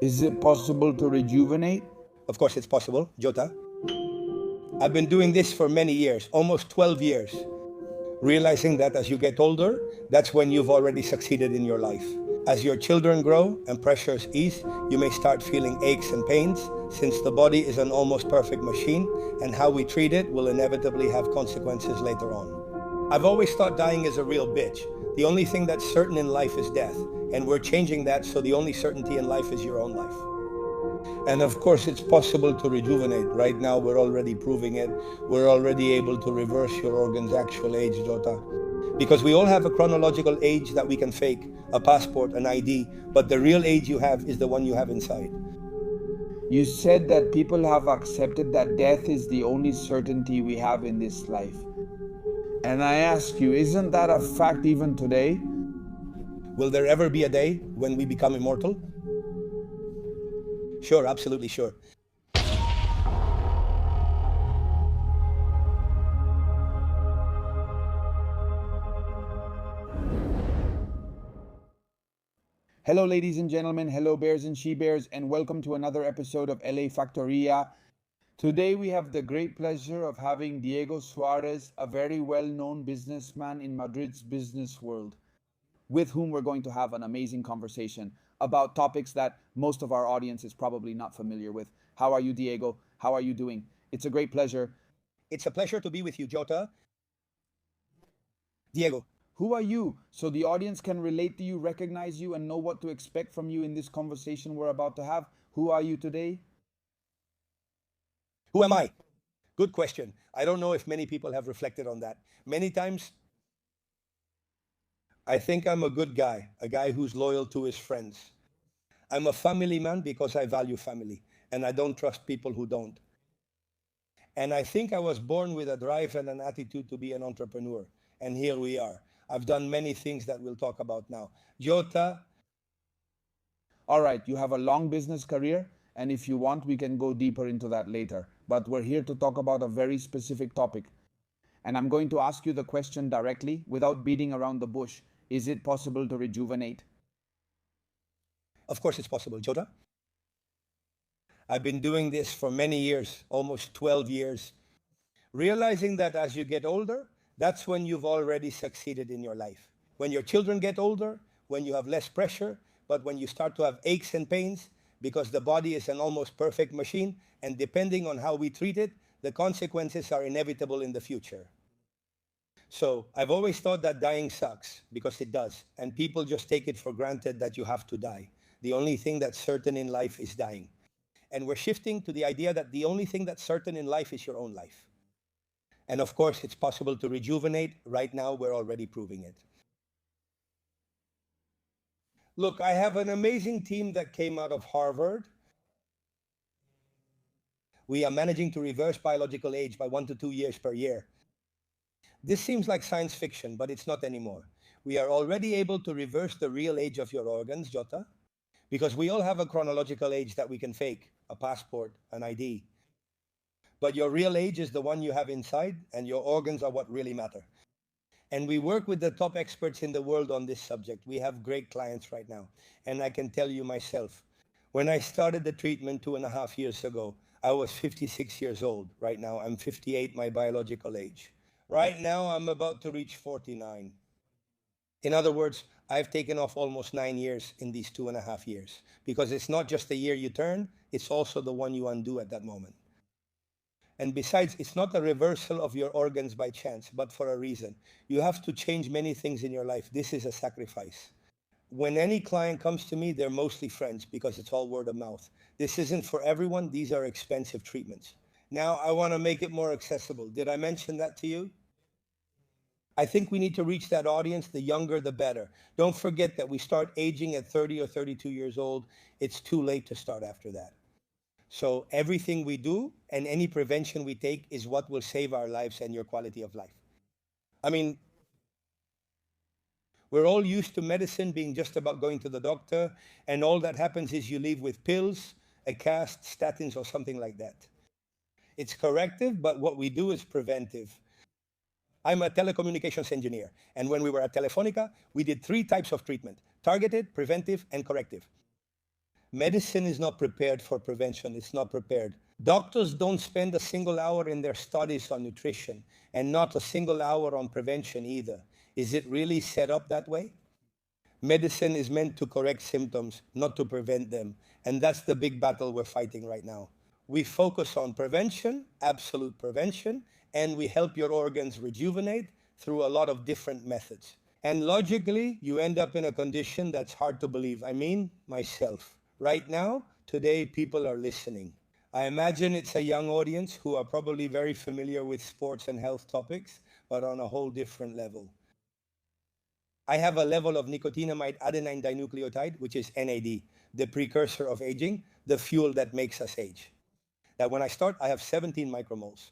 Is it possible to rejuvenate? Of course it's possible, Jota. I've been doing this for many years, almost 12 years, realizing that as you get older, that's when you've already succeeded in your life. As your children grow and pressures ease, you may start feeling aches and pains, since the body is an almost perfect machine, and how we treat it will inevitably have consequences later on. I've always thought dying is a real bitch. The only thing that's certain in life is death, and we're changing that, so the only certainty in life is your own life. And of course, it's possible to rejuvenate. Right now, we're already proving it. We're already able to reverse your organ's actual age, Jota. Because we all have a chronological age that we can fake, a passport, an ID, but the real age you have is the one you have inside. You said that people have accepted that death is the only certainty we have in this life. And I ask you, isn't that a fact even today? Will there ever be a day when we become immortal? Sure, absolutely sure. Hello, ladies and gentlemen. Hello, bears and she-bears, and welcome to another episode of LA Factoria. Today, we have the great pleasure of having Diego Suárez, a very well-known businessman in Madrid's business world, with whom we're going to have an amazing conversation about topics that most of our audience is probably not familiar with. How are you, Diego? How are you doing? It's a great pleasure. It's a pleasure to be with you, Jota. Diego, Who are you? So the audience can relate to you, recognize you, and know what to expect from you in this conversation we're about to have. Who are you today? who am I? Good question. I don't know if many people have reflected on that. Many times, I think I'm a good guy, a guy who's loyal to his friends. I'm a family man because I value family, and I don't trust people who don't. And I think I was born with a drive and an attitude to be an entrepreneur. And here we are. I've done many things that we'll talk about now. Jota, All right, you have a long business career, and if you want, we can go deeper into that later. But we're here to talk about a very specific topic. And I'm going to ask you the question directly without beating around the bush. Is it possible to rejuvenate? of course it's possible, Jota. I've been doing this for many years, almost 12 years, realizing that as you get older, that's when you've already succeeded in your life. When your children get older, when you have less pressure, but when you start to have aches and pains, because the body is an almost perfect machine, and depending on how we treat it, the consequences are inevitable in the future. So I've always thought that dying sucks, because it does, and people just take it for granted that you have to die. The only thing that's certain in life is dying. And we're shifting to the idea that the only thing that's certain in life is your own life. And of course, it's possible to rejuvenate. Right now, we're already proving it. Look, I have an amazing team that came out of Harvard. We are managing to reverse biological age by 1 to 2 years per year. This seems like science fiction, but it's not anymore. We are already able to reverse the real age of your organs, Jota, because we all have a chronological age that we can fake, a passport, an ID. But your real age is the one you have inside, and your organs are what really matter. And we work with the top experts in the world on this subject. We have great clients right now. And I can tell you myself, when I started the treatment 2.5 years ago, I was 56 years old. Right now, I'm 58, my biological age. Right now, I'm about to reach 49. In other words, I've taken off almost 9 years in these 2.5 years, because it's not just the year you turn, it's also the one you undo at that moment. And besides, it's not a reversal of your organs by chance, but for a reason. You have to change many things in your life. This is a sacrifice. When any client comes to me, they're mostly friends because it's all word of mouth. This isn't for everyone. These are expensive treatments. Now, I want to make it more accessible. Did I mention that to you? I think we need to reach that audience. The younger, the better. Don't forget that we start aging at 30 or 32 years old. It's too late to start after that. So everything we do and any prevention we take is what will save our lives and your quality of life. I mean, we're all used to medicine being just about going to the doctor, and all that happens is you leave with pills, a cast, statins, or something like that. It's corrective, but what we do is preventive. I'm a telecommunications engineer, and when we were at Telefonica, we did 3 types of treatment: targeted, preventive, and corrective. Medicine is not prepared for prevention. It's not prepared. Doctors don't spend a single hour in their studies on nutrition and not a single hour on prevention either. Is it really set up that way? Medicine is meant to correct symptoms, not to prevent them. And that's the big battle we're fighting right now. We focus on prevention, absolute prevention, and we help your organs rejuvenate through a lot of different methods. And logically, you end up in a condition that's hard to believe. I mean, myself. Right now, today, people are listening. I imagine it's a young audience who are probably very familiar with sports and health topics, but on a whole different level. I have a level of nicotinamide adenine dinucleotide, which is NAD, the precursor of aging, the fuel that makes us age. That when I start, I have 17 micromoles.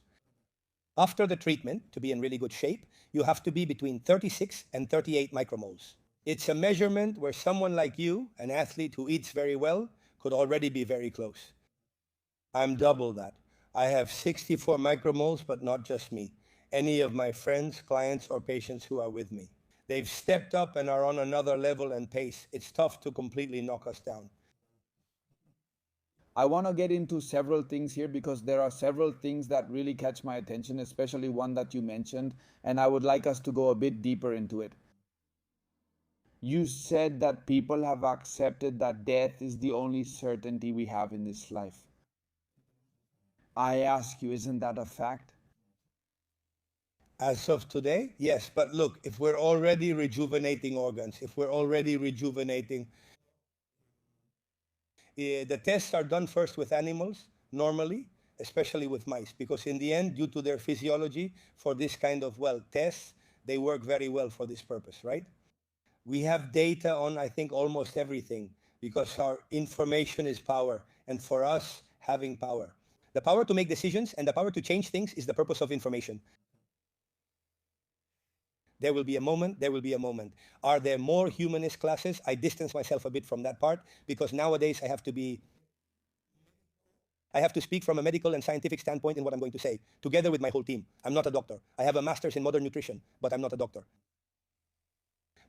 After the treatment, to be in really good shape, you have to be between 36 and 38 micromoles. It's a measurement where someone like you, an athlete who eats very well, could already be very close. I'm double that. I have 64 micromoles, but not just me. Any of my friends, clients, or patients who are with me. They've stepped up and are on another level and pace. It's tough to completely knock us down. I want to get into several things here because there are several things that really catch my attention, especially one that you mentioned, and I would like us to go a bit deeper into it. You said that people have accepted that death is the only certainty we have in this life. I ask you, isn't that a fact? As of today, yes. But look, if we're already rejuvenating organs, if we're already rejuvenating, the tests are done first with animals, normally, especially with mice, because in the end, due to their physiology, for this kind of, well, tests, they work very well for this purpose, right? We have data on, I think, almost everything, because our information is power, and for us, having power. The power to make decisions and the power to change things is the purpose of information. There will be a moment, there will be a moment. Are there more humanist classes? I distance myself a bit from that part because nowadays I have to speak from a medical and scientific standpoint in what I'm going to say, together with my whole team. I'm not a doctor. I have a master's in modern nutrition, but I'm not a doctor.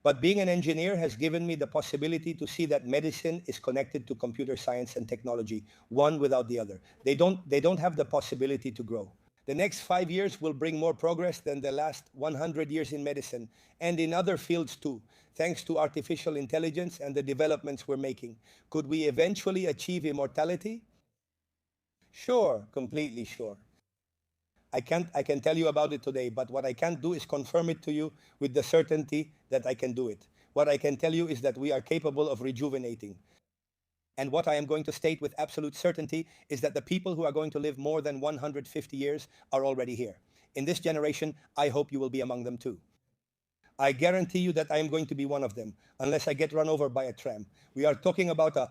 But being an engineer has given me the possibility to see that medicine is connected to computer science and technology, one without the other. They don't have the possibility to grow. The next 5 years will bring more progress than the last 100 years in medicine and in other fields too, thanks to artificial intelligence and the developments we're making. Could we eventually achieve immortality? Sure, completely sure. I can tell you about it today, but what I can't do is confirm it to you with the certainty that I can do it. What I can tell you is that we are capable of rejuvenating. And what I am going to state with absolute certainty is that the people who are going to live more than 150 years are already here. In this generation, I hope you will be among them too. I guarantee you that I am going to be one of them, unless I get run over by a tram. We are talking about a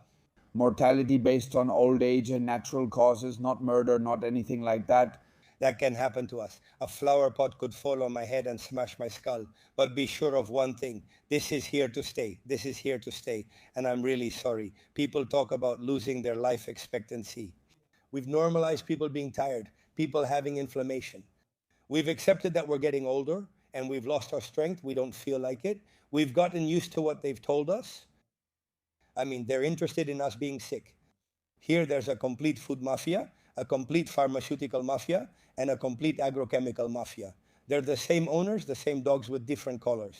Mortality based on old age and natural causes, not murder, not anything like that. that can happen to us. A flower pot could fall on my head and smash my skull. But be sure of one thing. This is here to stay. This is here to stay. And I'm really sorry. People talk about losing their life expectancy. We've normalized people being tired, people having inflammation. We've accepted that we're getting older and we've lost our strength. We don't feel like it. We've gotten used to what they've told us. I mean, they're interested in us being sick. Here, there's a complete food mafia, a complete pharmaceutical mafia, and a complete agrochemical mafia. They're the same owners, the same dogs with different colors.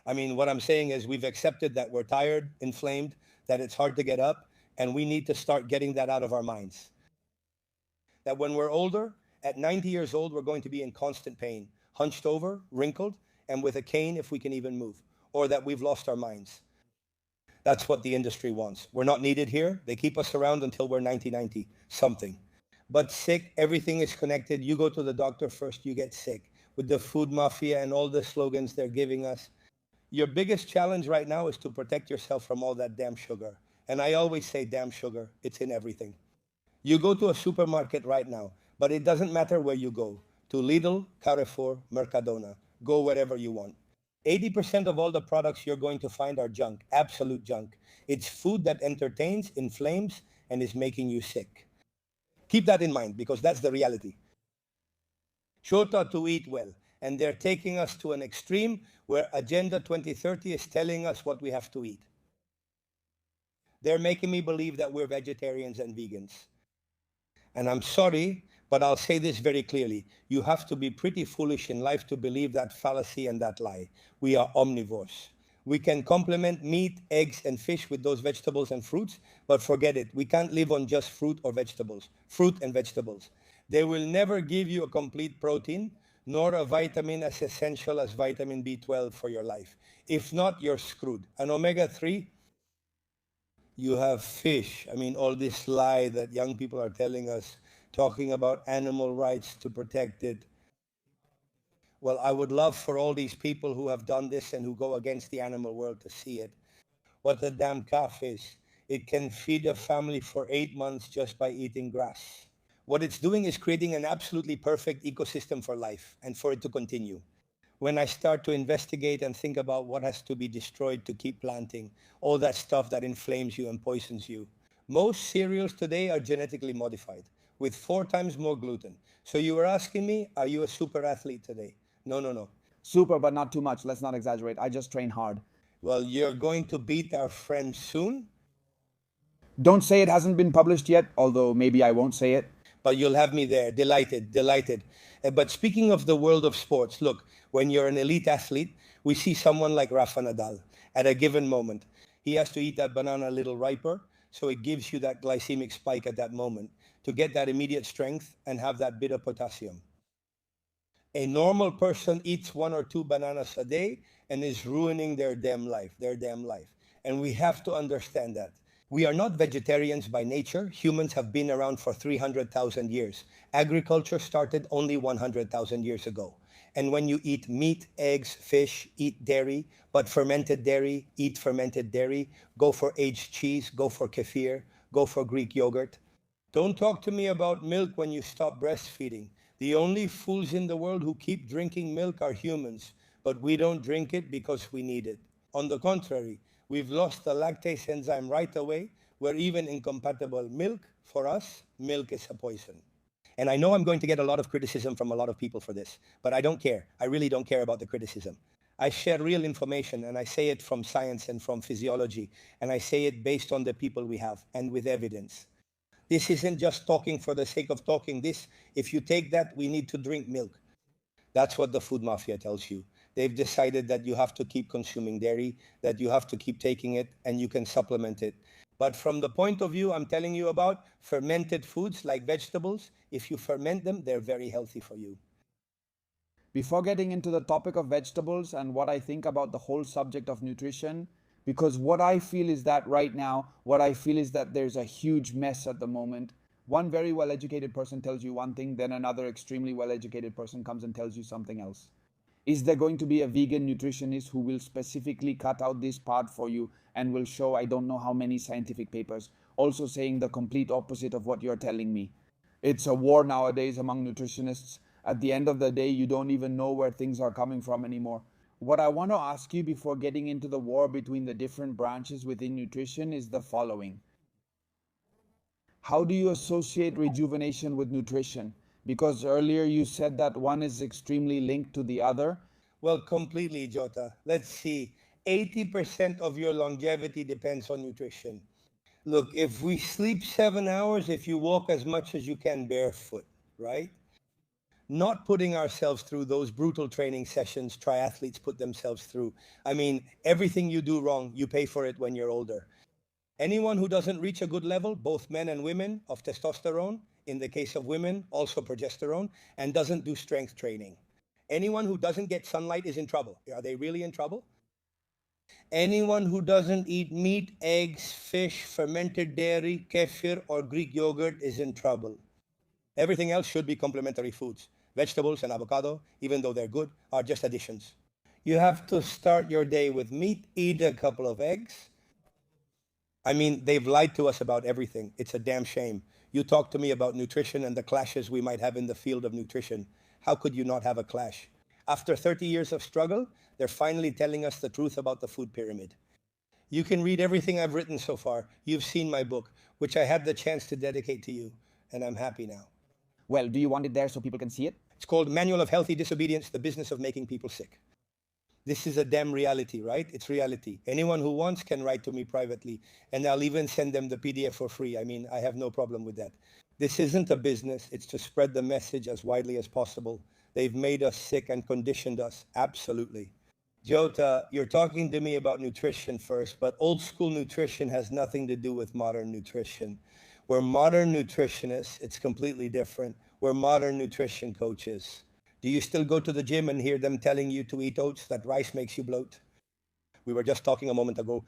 I mean, what I'm saying is we've accepted that we're tired, inflamed, that it's hard to get up, and we need to start getting that out of our minds. That when we're older, at 90 years old, we're going to be in constant pain, hunched over, wrinkled, and with a cane if we can even move, or that we've lost our minds. That's what the industry wants. We're not needed here. They keep us around until we're 90, something. But sick, everything is connected. You go to the doctor first, you get sick. With the food mafia and all the slogans they're giving us, your biggest challenge right now is to protect yourself from all that damn sugar. And I always say damn sugar. It's in everything. You go to a supermarket right now, but it doesn't matter where you go. To Lidl, Carrefour, Mercadona. Go wherever you want. 80% of all the products you're going to find are junk, absolute junk. It's food that entertains, inflames, and is making you sick. Keep that in mind because that's the reality. Shota to eat well. And they're taking us to an extreme where Agenda 2030 is telling us what we have to eat. They're making me believe that we're vegetarians and vegans. And I'm sorry, but I'll say this very clearly. You have to be pretty foolish in life to believe that fallacy and that lie. We are omnivores. We can complement meat, eggs, and fish with those vegetables and fruits, but forget it. We can't live on just fruit or vegetables, fruit and vegetables. They will never give you a complete protein, nor a vitamin as essential as vitamin B12 for your life. If not, you're screwed. An omega 3, you have fish. I mean, all this lie that young people are telling us, talking about animal rights to protect it. Well, I would love for all these people who have done this and who go against the animal world to see it. What a damn calf is. It can feed a family for 8 months just by eating grass. What it's doing is creating an absolutely perfect ecosystem for life and for it to continue. When I start to investigate and think about what has to be destroyed to keep planting, all that stuff that inflames you and poisons you. Most cereals today are genetically modified with 4 times more gluten. So you were asking me, are you a super athlete today? No, no, no. Super, but not too much. Let's not exaggerate. I just train hard. Well, you're going to beat our friend soon, Don't say it hasn't been published yet, although maybe I won't say it. but you'll have me there. Delighted, delighted. But speaking of the world of sports, look, when you're an elite athlete, we see someone like Rafa Nadal at a given moment. He has to eat that banana a little riper, so it gives you that glycemic spike at that moment to get that immediate strength and have that bit of potassium. A normal person eats 1 or 2 bananas a day and is ruining their damn life, And we have to understand that. We are not vegetarians by nature. Humans have been around for 300,000 years. Agriculture started only 100,000 years ago. And when you eat meat, eggs, fish, eat dairy, but fermented dairy, eat fermented dairy, go for aged cheese, go for kefir, go for Greek yogurt. Don't talk to me about milk when you stop breastfeeding. The only fools in the world who keep drinking milk are humans, but we don't drink it because we need it. On the contrary, we've lost the lactase enzyme right away, where even incompatible milk, for us, milk is a poison. And I know I'm going to get a lot of criticism from a lot of people for this, but I don't care. I really don't care about the criticism. I share real information and I say it from science and from physiology, and I say it based on the people we have and with evidence. This isn't just talking for the sake of talking. If you take that, we need to drink milk. That's what the food mafia tells you. They've decided that you have to keep consuming dairy, that you have to keep taking it, and you can supplement it. But from the point of view I'm telling you about, fermented foods like vegetables, if you ferment them, they're very healthy for you. Before getting into the topic of vegetables and what I think about the whole subject of nutrition, because what I feel is that right now, what I feel is that there's a huge mess at the moment. One very well educated person tells you one thing, then another extremely well educated person comes and tells you something else. Is there going to be a vegan nutritionist who will specifically cut out this part for you and will show I don't know how many scientific papers, also saying the complete opposite of what you're telling me? It's a war nowadays among nutritionists. At the end of the day, you don't even know where things are coming from anymore. What I want to ask you before getting into the war between the different branches within nutrition is the following. How do you associate rejuvenation with nutrition? Because earlier you said that one is extremely linked to the other. Well, completely, Jota. Let's see. 80% of your longevity depends on nutrition. Look, if we sleep 7 hours, if you walk as much as you can barefoot, right? Not putting ourselves through those brutal training sessions triathletes put themselves through. I mean, everything you do wrong, you pay for it when you're older. Anyone who doesn't reach a good level, both men and women, of testosterone, in the case of women, also progesterone, and doesn't do strength training. Anyone who doesn't get sunlight is in trouble. Are they really in trouble? Anyone who doesn't eat meat, eggs, fish, fermented dairy, kefir, or Greek yogurt is in trouble. Everything else should be complementary foods. Vegetables and avocado, even though they're good, are just additions. You have to start your day with meat, eat a couple of eggs. I mean, they've lied to us about everything. It's a damn shame. You talk to me about nutrition and the clashes we might have in the field of nutrition. How could you not have a clash? After 30 years of struggle, they're finally telling us the truth about the food pyramid. You can read everything I've written so far. You've seen my book, which I had the chance to dedicate to you, and I'm happy now. Well, do you want it there so people can see it? It's called Manual of Healthy Disobedience, The Business of Making People Sick. This is a damn reality, right? It's reality. Anyone who wants can write to me privately, and I'll even send them the PDF for free. I mean, I have no problem with that. This isn't a business. It's to spread the message as widely as possible. They've made us sick and conditioned us. Absolutely. Jota, you're talking to me about nutrition first, but old school nutrition has nothing to do with modern nutrition. We're modern nutritionists. It's completely different. We're modern nutrition coaches. Do you still go to the gym and hear them telling you to eat oats, that rice makes you bloat? We were just talking a moment ago.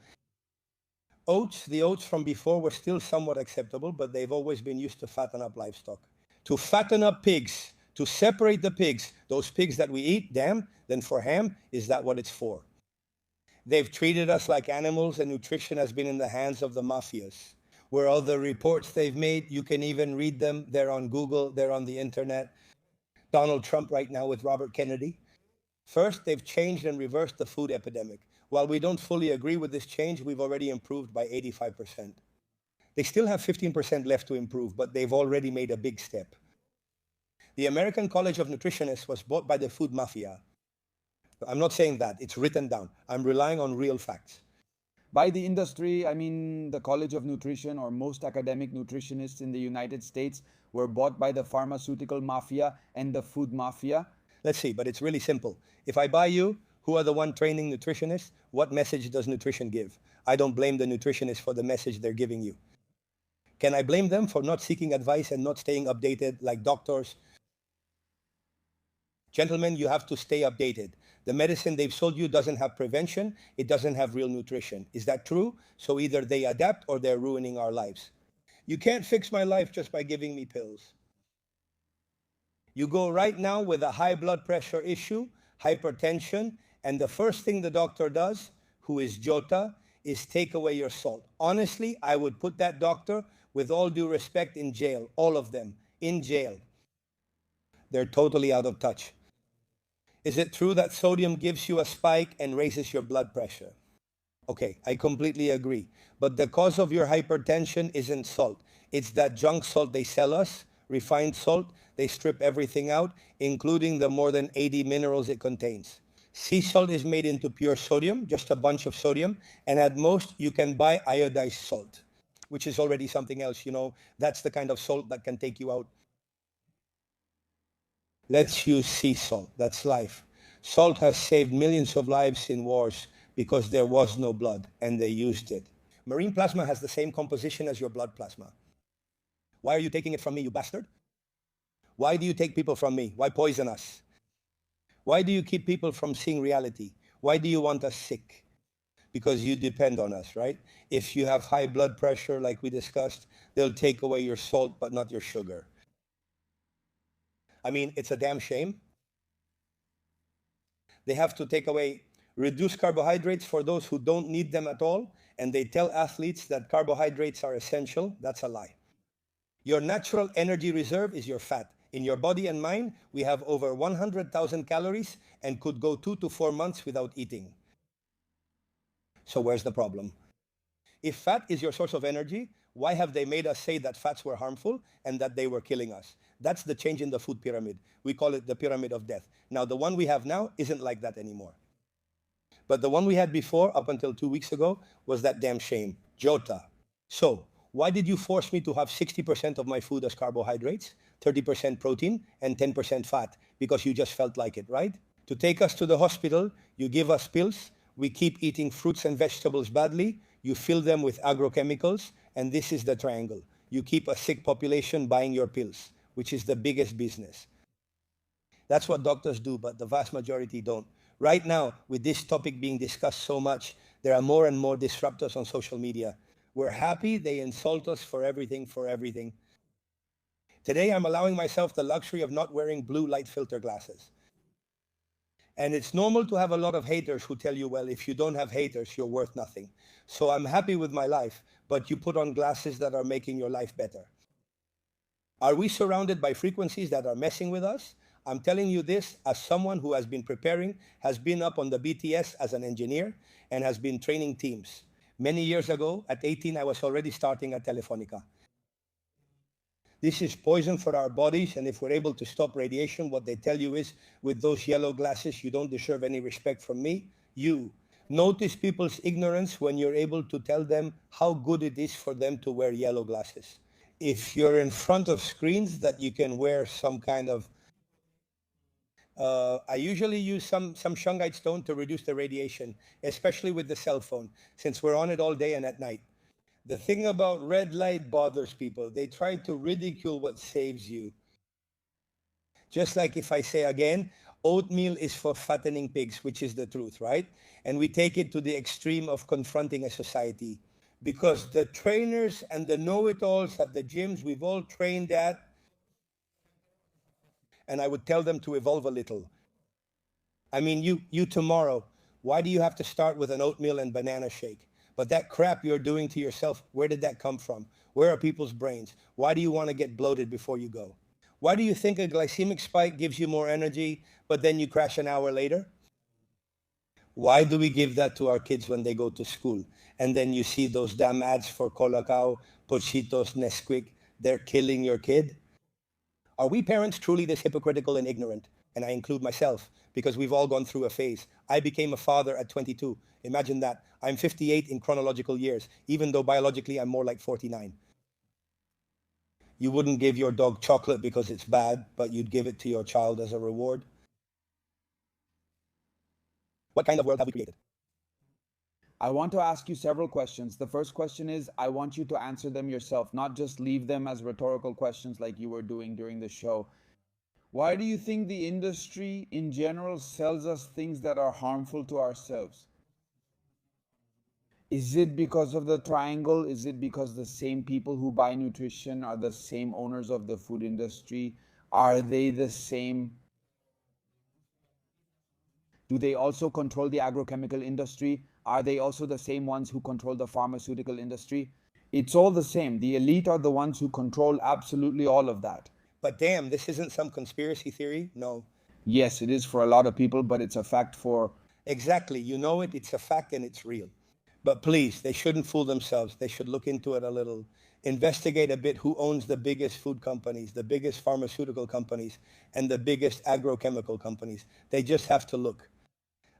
Oats, the oats from before were still somewhat acceptable, but they've always been used to fatten up livestock. To fatten up pigs, to separate the pigs, those pigs that we eat, damn, then for ham, is that what it's for? They've treated us like animals, and nutrition has been in the hands of the mafias. Where all the reports they've made, you can even read them. They're on Google, they're on the internet. Donald Trump right now with Robert Kennedy. First, they've changed and reversed the food epidemic. While we don't fully agree with this change, we've already improved by 85%. They still have 15% left to improve, but they've already made a big step. The American College of Nutritionists was bought by the food mafia. I'm not saying that, it's written down. I'm relying on real facts. By the industry, I mean the College of Nutrition or most academic nutritionists in the United States were bought by the pharmaceutical mafia and the food mafia. Let's see, but it's really simple. If I buy you, who are the one training nutritionists? What message does nutrition give? I don't blame the nutritionists for the message they're giving you. Can I blame them for not seeking advice and not staying updated like doctors? Gentlemen, you have to stay updated. The medicine they've sold you doesn't have prevention. It doesn't have real nutrition. Is that true? So either they adapt or they're ruining our lives. You can't fix my life just by giving me pills. You go right now with a high blood pressure issue, hypertension, and the first thing the doctor does, who is Jota, is take away your salt. Honestly, I would put that doctor, with all due respect, in jail. All of them, in jail. They're totally out of touch. Is it true that sodium gives you a spike and raises your blood pressure? Okay, I completely agree. But the cause of your hypertension isn't salt. It's that junk salt they sell us, refined salt. They strip everything out, including the more than 80 minerals it contains. Sea salt is made into pure sodium, just a bunch of sodium, and at most you can buy iodized salt, which is already something else, you know. That's the kind of salt that can take you out. Let's use sea salt. That's life. Salt has saved millions of lives in wars because there was no blood, and they used it. Marine plasma has the same composition as your blood plasma. Why are you taking it from me, you bastard? Why do you take people from me? Why poison us? Why do you keep people from seeing reality? Why do you want us sick? Because you depend on us, right? If you have high blood pressure, like we discussed, they'll take away your salt, but not your sugar. I mean, it's a damn shame. They have to take away reduced carbohydrates for those who don't need them at all, and they tell athletes that carbohydrates are essential. That's a lie. Your natural energy reserve is your fat. In your body and mind, we have over 100,000 calories and could go 2 to 4 months without eating. So where's the problem? If fat is your source of energy, why have they made us say that fats were harmful and that they were killing us? That's the change in the food pyramid. We call it the pyramid of death. Now, the one we have now isn't like that anymore. But the one we had before, up until 2 weeks ago, was that damn shame. Jota. So, why did you force me to have 60% of my food as carbohydrates, 30% protein, and 10% fat? Because you just felt like it, right? To take us to the hospital, you give us pills, we keep eating fruits and vegetables badly, you fill them with agrochemicals, and this is the triangle. You keep a sick population buying your pills, which is the biggest business. That's what doctors do, but the vast majority don't. Right now, with this topic being discussed so much, there are more and more disruptors on social media. We're happy they insult us for everything, for everything. Today, I'm allowing myself the luxury of not wearing blue light filter glasses. And it's normal to have a lot of haters who tell you, well, if you don't have haters, you're worth nothing. So I'm happy with my life, but you put on glasses that are making your life better. Are we surrounded by frequencies that are messing with us? I'm telling you this as someone who has been preparing, has been up on the BTS as an engineer, and has been training teams. Many years ago, at 18, I was already starting at Telefonica. This is poison for our bodies, and if we're able to stop radiation, what they tell you is, with those yellow glasses, you don't deserve any respect from me. You. Notice people's ignorance when you're able to tell them how good it is for them to wear yellow glasses. If you're in front of screens that you can wear some kind of I usually use some shungite stone to reduce the radiation, especially with the cell phone, since we're on it all day and at night. The thing about red light bothers people. They try to ridicule what saves you. Just like if I say again, oatmeal is for fattening pigs, which is the truth, right? And we take it to the extreme of confronting a society. Because the trainers and the know-it-alls at the gyms we've all trained at, and I would tell them to evolve a little. I mean, you tomorrow, why do you have to start with an oatmeal and banana shake? But that crap you're doing to yourself, where did that come from? Where are people's brains? Why do you want to get bloated before you go? Why do you think a glycemic spike gives you more energy, but then you crash an hour later? Why do we give that to our kids when they go to school? And then you see those damn ads for Colacao, Pochitos, Nesquik. They're killing your kid. Are we parents truly this hypocritical and ignorant? And I include myself, because we've all gone through a phase. I became a father at 22. Imagine that. I'm 58 in chronological years, even though biologically I'm more like 49. You wouldn't give your dog chocolate because it's bad, but you'd give it to your child as a reward. What kind of world have we created? I want to ask you several questions. The first question is I want you to answer them yourself, not just leave them as rhetorical questions like you were doing during the show. Why do you think the industry in general sells us things that are harmful to ourselves? Is it because of the triangle? Is it because the same people who buy nutrition are the same owners of the food industry? Are they the same? Do they also control the agrochemical industry? Are they also the same ones who control the pharmaceutical industry? It's all the same. The elite are the ones who control absolutely all of that. But damn, this isn't some conspiracy theory. No. Yes, it is for a lot of people, but it's a fact for. Exactly. You know it. It's a fact and it's real. But please, they shouldn't fool themselves. They should look into it a little. Investigate a bit who owns the biggest food companies, the biggest pharmaceutical companies, and the biggest agrochemical companies. They just have to look.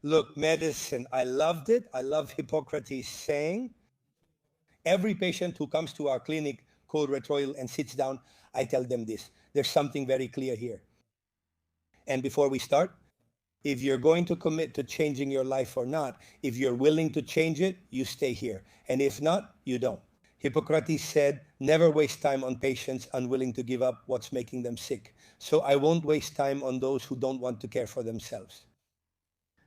Look, medicine, I loved it. I love Hippocrates saying, every patient who comes to our clinic, Code Red Royal, and sits down, I tell them this. There's something very clear here. And before we start, if you're going to commit to changing your life or not, if you're willing to change it, you stay here. And if not, you don't. Hippocrates said, never waste time on patients unwilling to give up what's making them sick. So I won't waste time on those who don't want to care for themselves.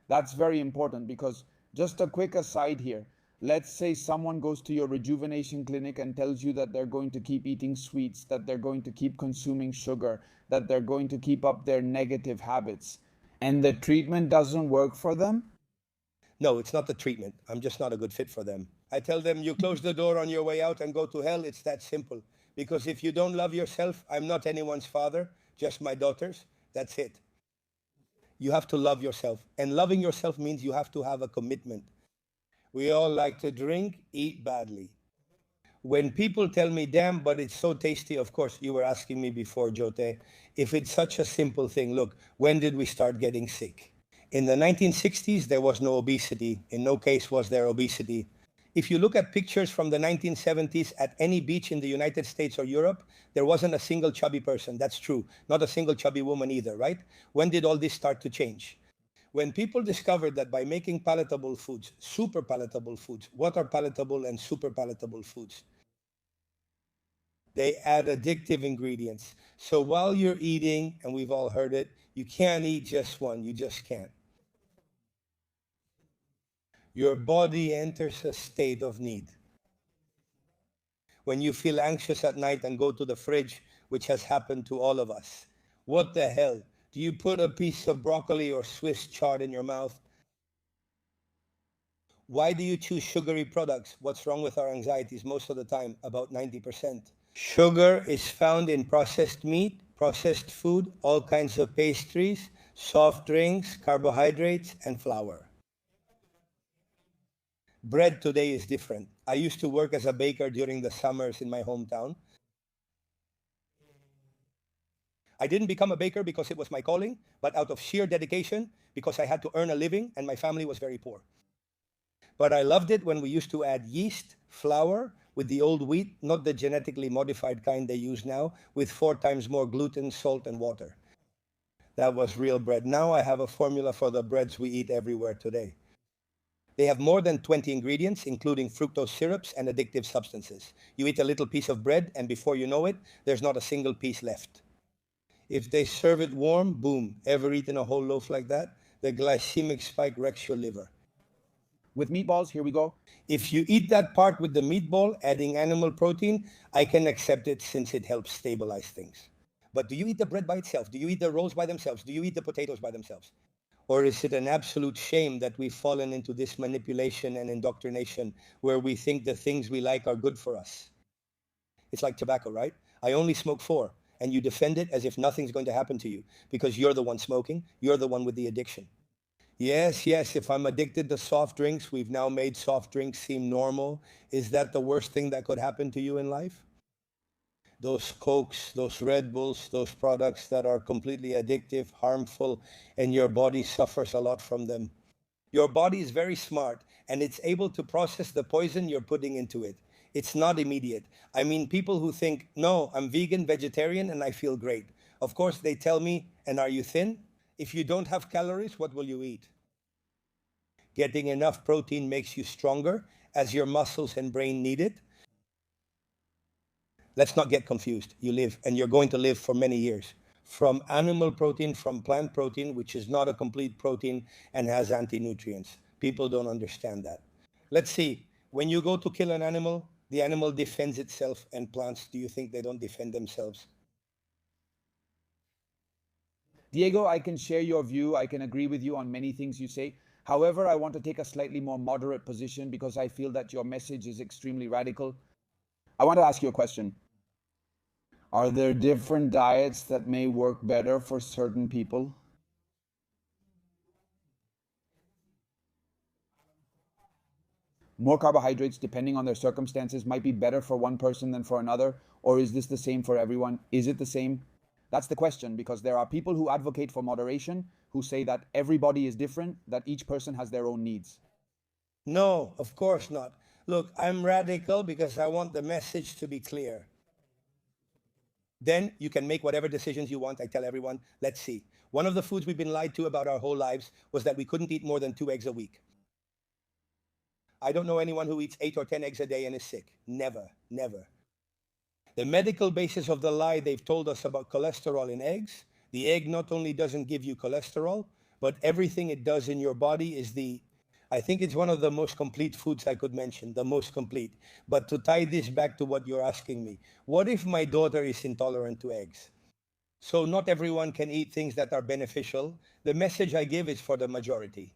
That's very important because, just a quick aside here, let's say someone goes to your rejuvenation clinic and tells you that they're going to keep eating sweets, that they're going to keep consuming sugar, that they're going to keep up their negative habits, and the treatment doesn't work for them. No, it's not the treatment. I'm just not a good fit for them. I tell them, you close the door on your way out and go to hell. It's that simple. Because if you don't love yourself, I'm not anyone's father, just my daughter's. That's it. You have to love yourself. And loving yourself means you have to have a commitment. We all like to drink, eat badly. When people tell me, damn, but it's so tasty, of course, you were asking me before, Jote, if it's such a simple thing, look, when did we start getting sick? In the 1960s, there was no obesity. In no case was there obesity. If you look at pictures from the 1970s at any beach in the United States or Europe, there wasn't a single chubby person. That's true. Not a single chubby woman either, right? When did all this start to change? When people discovered that by making palatable foods, super palatable foods, what are palatable and super palatable foods? They add addictive ingredients. So while you're eating, and we've all heard it, you can't eat just one. You just can't. Your body enters a state of need. When you feel anxious at night and go to the fridge, which has happened to all of us, what the hell? Do you put a piece of broccoli or Swiss chard in your mouth? Why do you choose sugary products? What's wrong with our anxieties most of the time? About 90%. Sugar is found in processed meat, processed food, all kinds of pastries, soft drinks, carbohydrates, and flour. Bread today is different. I used to work as a baker during the summers in my hometown. I didn't become a baker because it was my calling, but out of sheer dedication because I had to earn a living and my family was very poor. But I loved it when we used to add yeast, flour, with the old wheat, not the genetically modified kind they use now, with 4 times more gluten, salt, and water. That was real bread. Now I have a formula for the breads we eat everywhere today. They have more than 20 ingredients, including fructose syrups and addictive substances. You eat a little piece of bread, and before you know it, there's not a single piece left. If they serve it warm, boom. Ever eaten a whole loaf like that? The glycemic spike wrecks your liver. With meatballs, here we go. If you eat that part with the meatball, adding animal protein, I can accept it since it helps stabilize things. But do you eat the bread by itself? Do you eat the rolls by themselves? Do you eat the potatoes by themselves? Or is it an absolute shame that we've fallen into this manipulation and indoctrination where we think the things we like are good for us? It's like tobacco, right? I only smoke 4, and you defend it as if nothing's going to happen to you because you're the one smoking, you're the one with the addiction. Yes, if I'm addicted to soft drinks, we've now made soft drinks seem normal. Is that the worst thing that could happen to you in life? Those Cokes, those Red Bulls, those products that are completely addictive, harmful, and your body suffers a lot from them. Your body is very smart, and it's able to process the poison you're putting into it. It's not immediate. I mean, people who think, no, I'm vegan, vegetarian, and I feel great. Of course, they tell me, and are you thin? If you don't have calories, what will you eat? Getting enough protein makes you stronger as your muscles and brain need it. Let's not get confused. You live, and you're going to live for many years. From animal protein, from plant protein, which is not a complete protein and has anti-nutrients. People don't understand that. Let's see. When you go to kill an animal, the animal defends itself, and plants, do you think they don't defend themselves? Diego, I can share your view. I can agree with you on many things you say. However, I want to take a slightly more moderate position because I feel that your message is extremely radical. I want to ask you a question. Are there different diets that may work better for certain people? More carbohydrates, depending on their circumstances, might be better for one person than for another? Or is this the same for everyone? Is it the same? That's the question, because there are people who advocate for moderation, who say that everybody is different, that each person has their own needs. No, of course not. Look, I'm radical because I want the message to be clear. Then you can make whatever decisions you want. I tell everyone, let's see. One of the foods we've been lied to about our whole lives was that we couldn't eat more than 2 eggs a week. I don't know anyone who eats 8 or 10 eggs a day and is sick. Never, never. The medical basis of the lie they've told us about cholesterol in eggs, the egg not only doesn't give you cholesterol, but everything it does in your body is I think it's one of the most complete foods I could mention, the most complete. But to tie this back to what you're asking me, what if my daughter is intolerant to eggs? So not everyone can eat things that are beneficial. The message I give is for the majority.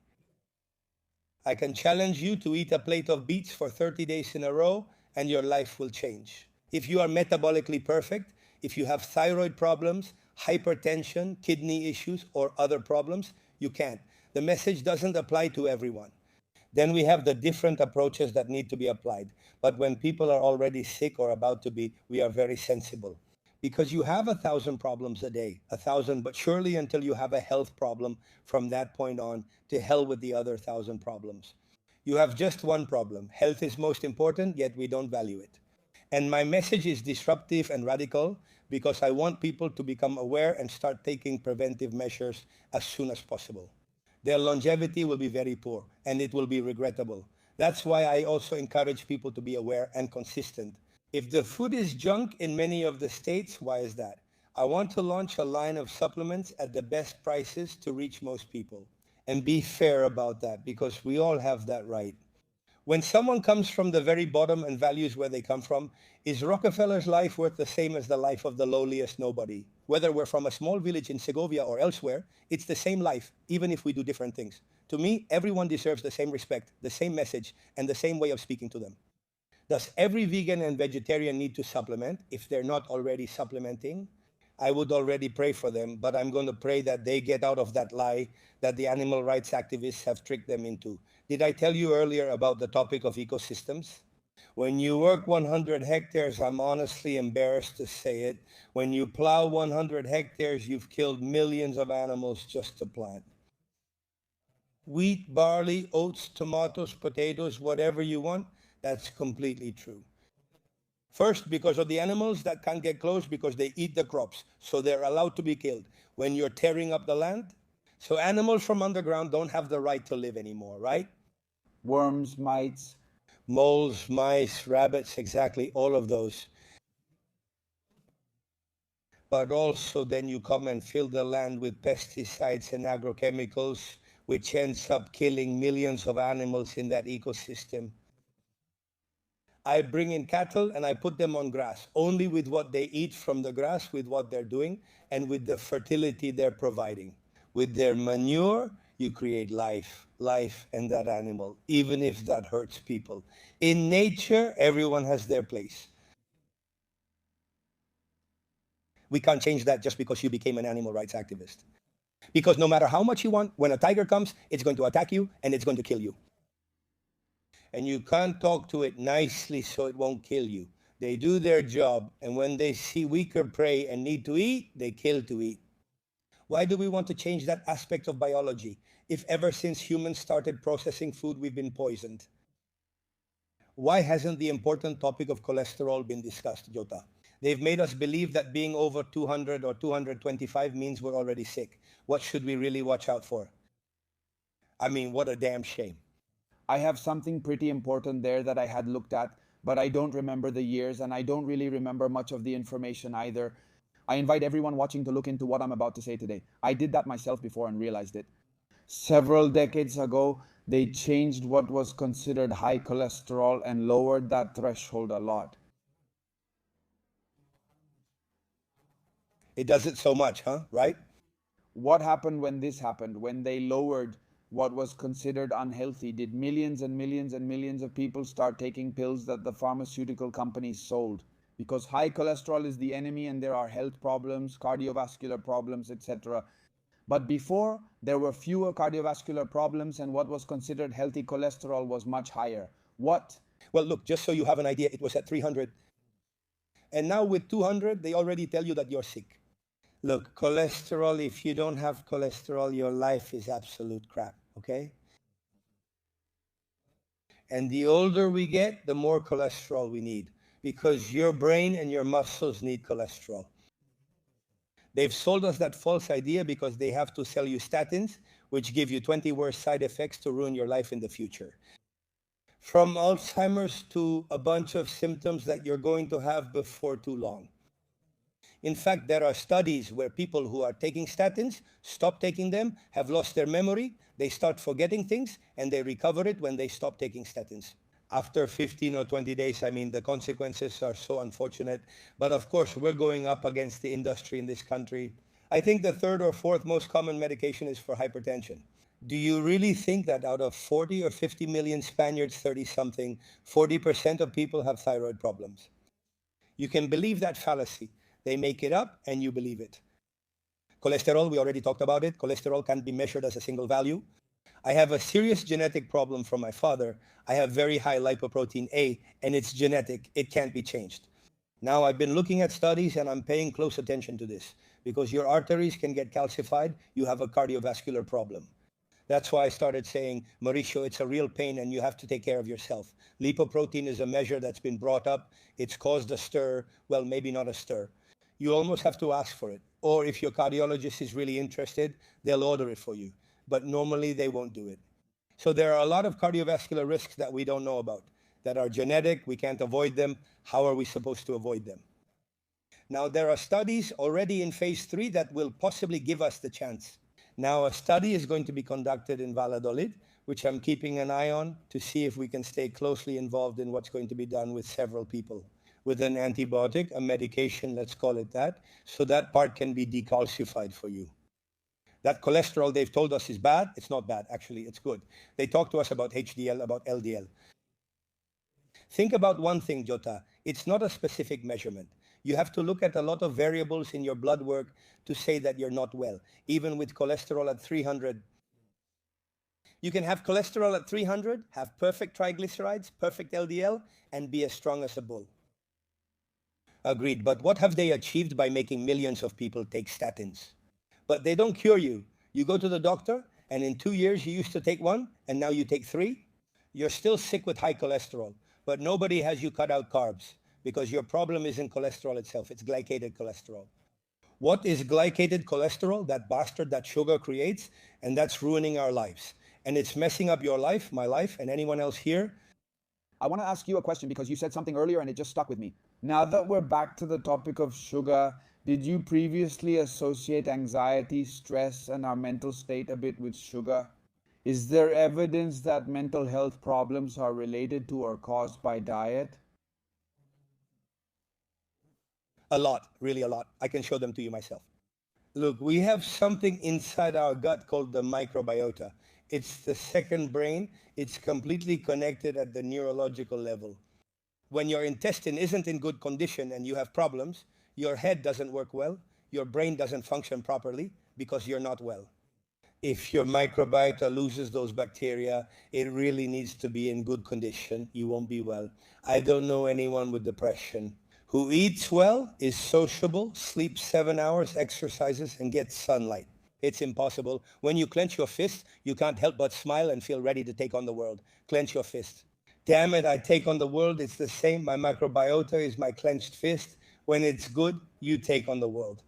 I can challenge you to eat a plate of beets for 30 days in a row and your life will change. If you are metabolically perfect, if you have thyroid problems, hypertension, kidney issues, or other problems, you can't. The message doesn't apply to everyone. Then we have the different approaches that need to be applied. But when people are already sick or about to be, we are very sensible. Because you have 1,000 problems a day, 1,000, but surely until you have a health problem from that point on, to hell with the other 1,000 problems. You have just one problem. Health is most important, yet we don't value it. And my message is disruptive and radical because I want people to become aware and start taking preventive measures as soon as possible. Their longevity will be very poor and it will be regrettable. That's why I also encourage people to be aware and consistent. If the food is junk in many of the states, why is that? I want to launch a line of supplements at the best prices to reach most people. And be fair about that because we all have that right. When someone comes from the very bottom and values where they come from, is Rockefeller's life worth the same as the life of the lowliest nobody? Whether we're from a small village in Segovia or elsewhere, it's the same life, even if we do different things. To me, everyone deserves the same respect, the same message, and the same way of speaking to them. Does every vegan and vegetarian need to supplement if they're not already supplementing? I would already pray for them, but I'm going to pray that they get out of that lie that the animal rights activists have tricked them into. Did I tell you earlier about the topic of ecosystems? When you work 100 hectares, I'm honestly embarrassed to say it. When you plow 100 hectares, you've killed millions of animals just to plant. Wheat, barley, oats, tomatoes, potatoes, whatever you want, that's completely true. First, because of the animals that can't get close because they eat the crops, so they're allowed to be killed when you're tearing up the land. So animals from underground don't have the right to live anymore, right? Worms, mites. Moles, mice, rabbits, exactly, all of those. But also then you come and fill the land with pesticides and agrochemicals, which ends up killing millions of animals in that ecosystem. I bring in cattle and I put them on grass, only with what they eat from the grass, with what they're doing, and with the fertility they're providing. With their manure, you create life and that animal, even if that hurts people. In nature, everyone has their place. We can't change that just because you became an animal rights activist. Because no matter how much you want, when a tiger comes, it's going to attack you and it's going to kill you. And you can't talk to it nicely so it won't kill you. They do their job, and when they see weaker prey and need to eat, they kill to eat. Why do we want to change that aspect of biology if ever since humans started processing food we've been poisoned? Why hasn't the important topic of cholesterol been discussed, Jota? They've made us believe that being over 200 or 225 means we're already sick. What should we really watch out for? I mean, what a damn shame. I have something pretty important there that I had looked at, but I don't remember the years and I don't really remember much of the information either. I invite everyone watching to look into what I'm about to say today. I did that myself before and realized it. Several decades ago, they changed what was considered high cholesterol and lowered that threshold a lot. It does it so much, huh? Right? What happened when this happened? When they lowered what was considered unhealthy, did millions and millions and millions of people start taking pills that the pharmaceutical companies sold? Because high cholesterol is the enemy and there are health problems, cardiovascular problems, etc. But before, there were fewer cardiovascular problems and what was considered healthy cholesterol was much higher. What? Well, look, just so you have an idea, it was at 300. And now with 200, they already tell you that you're sick. Look, cholesterol, if you don't have cholesterol, your life is absolute crap, okay? And the older we get, the more cholesterol we need because your brain and your muscles need cholesterol. They've sold us that false idea because they have to sell you statins, which give you 20 worse side effects to ruin your life in the future. From Alzheimer's to a bunch of symptoms that you're going to have before too long. In fact, there are studies where people who are taking statins stop taking them, have lost their memory, they start forgetting things, and they recover it when they stop taking statins. After 15 or 20 days, I mean, the consequences are so unfortunate. But of course, we're going up against the industry in this country. I think the third or fourth most common medication is for hypertension. Do you really think that out of 40 or 50 million Spaniards, 30 something, 40% of people have thyroid problems? You can believe that fallacy. They make it up and you believe it. Cholesterol, we already talked about it. Cholesterol can't be measured as a single value. I have a serious genetic problem from my father. I have very high lipoprotein A, and it's genetic. It can't be changed. Now, I've been looking at studies and I'm paying close attention to this because your arteries can get calcified. You have a cardiovascular problem. That's why I started saying, Mauricio, it's a real pain and you have to take care of yourself. Lipoprotein is a measure that's been brought up. It's caused a stir. Well, maybe not a stir. You almost have to ask for it. Or if your cardiologist is really interested, they'll order it for you. But normally they won't do it. So there are a lot of cardiovascular risks that we don't know about, that are genetic. We can't avoid them. How are we supposed to avoid them? Now, there are studies already in phase 3 that will possibly give us the chance. Now, a study is going to be conducted in Valladolid, which I'm keeping an eye on to see if we can stay closely involved in what's going to be done with several people. With an antibiotic, a medication, let's call it that, so that part can be decalcified for you. That cholesterol they've told us is bad. It's not bad, actually, it's good. They talk to us about HDL, about LDL. Think about one thing, Jota. It's not a specific measurement. You have to look at a lot of variables in your blood work to say that you're not well. Even with cholesterol at 300, You can have cholesterol at 300, have perfect triglycerides, perfect LDL, and be as strong as a bull. Agreed. But what have they achieved by making millions of people take statins? But they don't cure you. You go to the doctor, and in 2 years you used to take one, and now you take three. You're still sick with high cholesterol, but nobody has you cut out carbs because your problem isn't cholesterol itself, it's glycated cholesterol. What is glycated cholesterol? That bastard that sugar creates, and that's ruining our lives. And it's messing up your life, my life, and anyone else here. I want to ask you a question because you said something earlier and it just stuck with me. Now that we're back to the topic of sugar, did you previously associate anxiety, stress, and our mental state a bit with sugar? Is there evidence that mental health problems are related to or caused by diet? A lot, really a lot. I can show them to you myself. Look, we have something inside our gut called the microbiota. It's the second brain. It's completely connected at the neurological level. When your intestine isn't in good condition and you have problems, your head doesn't work well, your brain doesn't function properly because you're not well. If your microbiota loses those bacteria, it really needs to be in good condition. You won't be well. I don't know anyone with depression who eats well, is sociable, sleeps 7 hours, exercises, and gets sunlight. It's impossible. When you clench your fist, you can't help but smile and feel ready to take on the world. Clench your fist. Damn it, I take on the world. It's the same. My microbiota is my clenched fist. When it's good, you take on the world.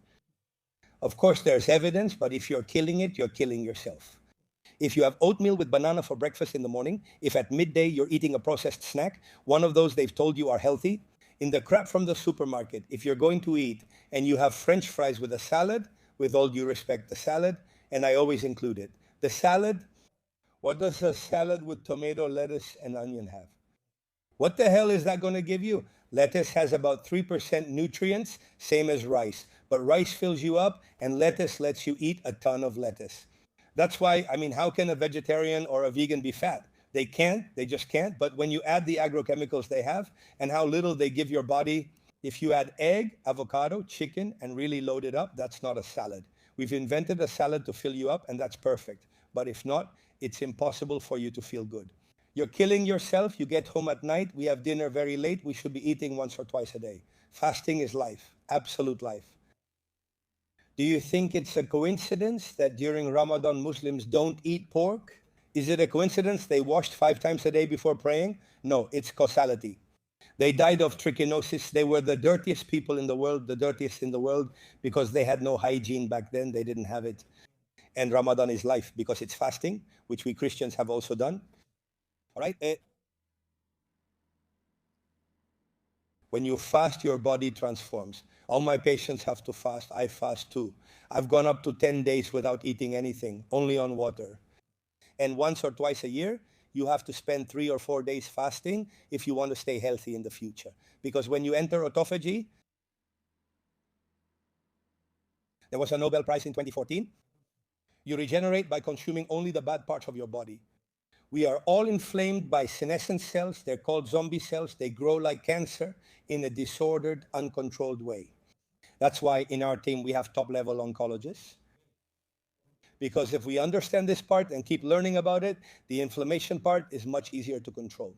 Of course, there's evidence, but if you're killing it, you're killing yourself. If you have oatmeal with banana for breakfast in the morning, if at midday you're eating a processed snack, one of those they've told you are healthy, in the crap from the supermarket, if you're going to eat and you have French fries with a salad, with all due respect, the salad, and I always include it. The salad, what does a salad with tomato, lettuce, and onion have? What the hell is that going to give you? Lettuce has about 3% nutrients, same as rice. But rice fills you up, and lettuce lets you eat a ton of lettuce. That's why, I mean, how can a vegetarian or a vegan be fat? They can't, they just can't. But when you add the agrochemicals they have and how little they give your body, if you add egg, avocado, chicken, and really load it up, that's not a salad. We've invented a salad to fill you up, and that's perfect. But if not, it's impossible for you to feel good. You're killing yourself. You get home at night. We have dinner very late. We should be eating once or twice a day. Fasting is life, absolute life. Do you think it's a coincidence that during Ramadan Muslims don't eat pork? Is it a coincidence they washed 5 times a day before praying? No, it's causality. They died of trichinosis. They were the dirtiest people in the world, the dirtiest in the world, because they had no hygiene back then. They didn't have it. And Ramadan is life because it's fasting, which we Christians have also done. All right? When you fast, your body transforms. All my patients have to fast. I fast too. I've gone up to 10 days without eating anything, only on water. And once or twice a year, you have to spend 3 or 4 days fasting if you want to stay healthy in the future. Because when you enter autophagy, there was a Nobel Prize in 2014. You regenerate by consuming only the bad parts of your body. We are all inflamed by senescent cells. They're called zombie cells. They grow like cancer in a disordered, uncontrolled way. That's why in our team we have top-level oncologists. Because if we understand this part and keep learning about it, the inflammation part is much easier to control.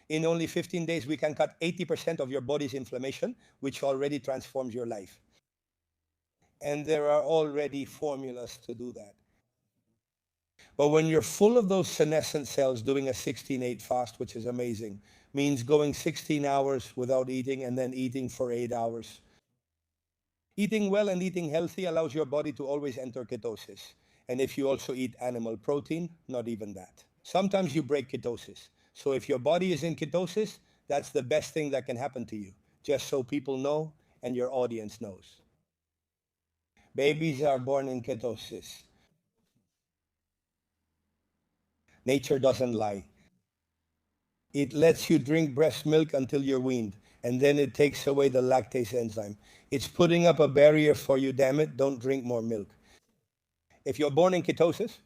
In only 15 days, we can cut 80% of your body's inflammation, which already transforms your life. And there are already formulas to do that. But when you're full of those senescent cells, doing a 16-8 fast, which is amazing, means going 16 hours without eating and then eating for 8 hours. Eating well and eating healthy allows your body to always enter ketosis. And if you also eat animal protein, not even that. Sometimes you break ketosis. So if your body is in ketosis, that's the best thing that can happen to you, just so people know and your audience knows. Babies are born in ketosis. Nature doesn't lie. It lets you drink breast milk until you're weaned, and then it takes away the lactase enzyme. It's putting up a barrier for you, damn it, don't drink more milk. If you're born in ketosis,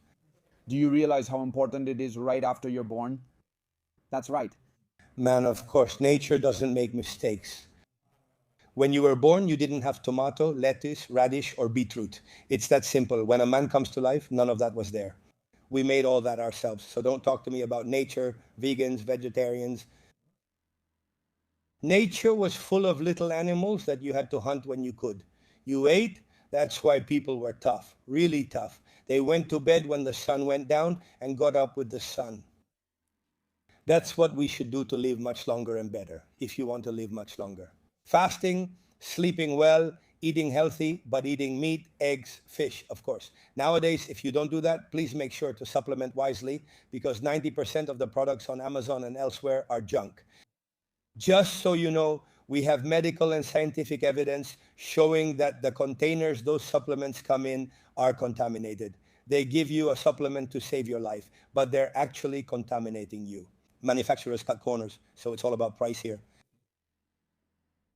do you realize how important it is right after you're born? That's right. Man, of course, nature doesn't make mistakes. When you were born, you didn't have tomato, lettuce, radish, or beetroot. It's that simple. When a man comes to life, none of that was there. We made all that ourselves. So don't talk to me about nature, vegans, vegetarians. Nature was full of little animals that you had to hunt when you could. You ate, that's why people were tough, really tough. They went to bed when the sun went down and got up with the sun. That's what we should do to live much longer and better, if you want to live much longer. Fasting, sleeping well, eating healthy, but eating meat, eggs, fish, of course. Nowadays, if you don't do that, please make sure to supplement wisely, because 90% of the products on Amazon and elsewhere are junk. Just so you know, we have medical and scientific evidence showing that the containers those supplements come in are contaminated. They give you a supplement to save your life, but they're actually contaminating you. Manufacturers cut corners, so it's all about price here.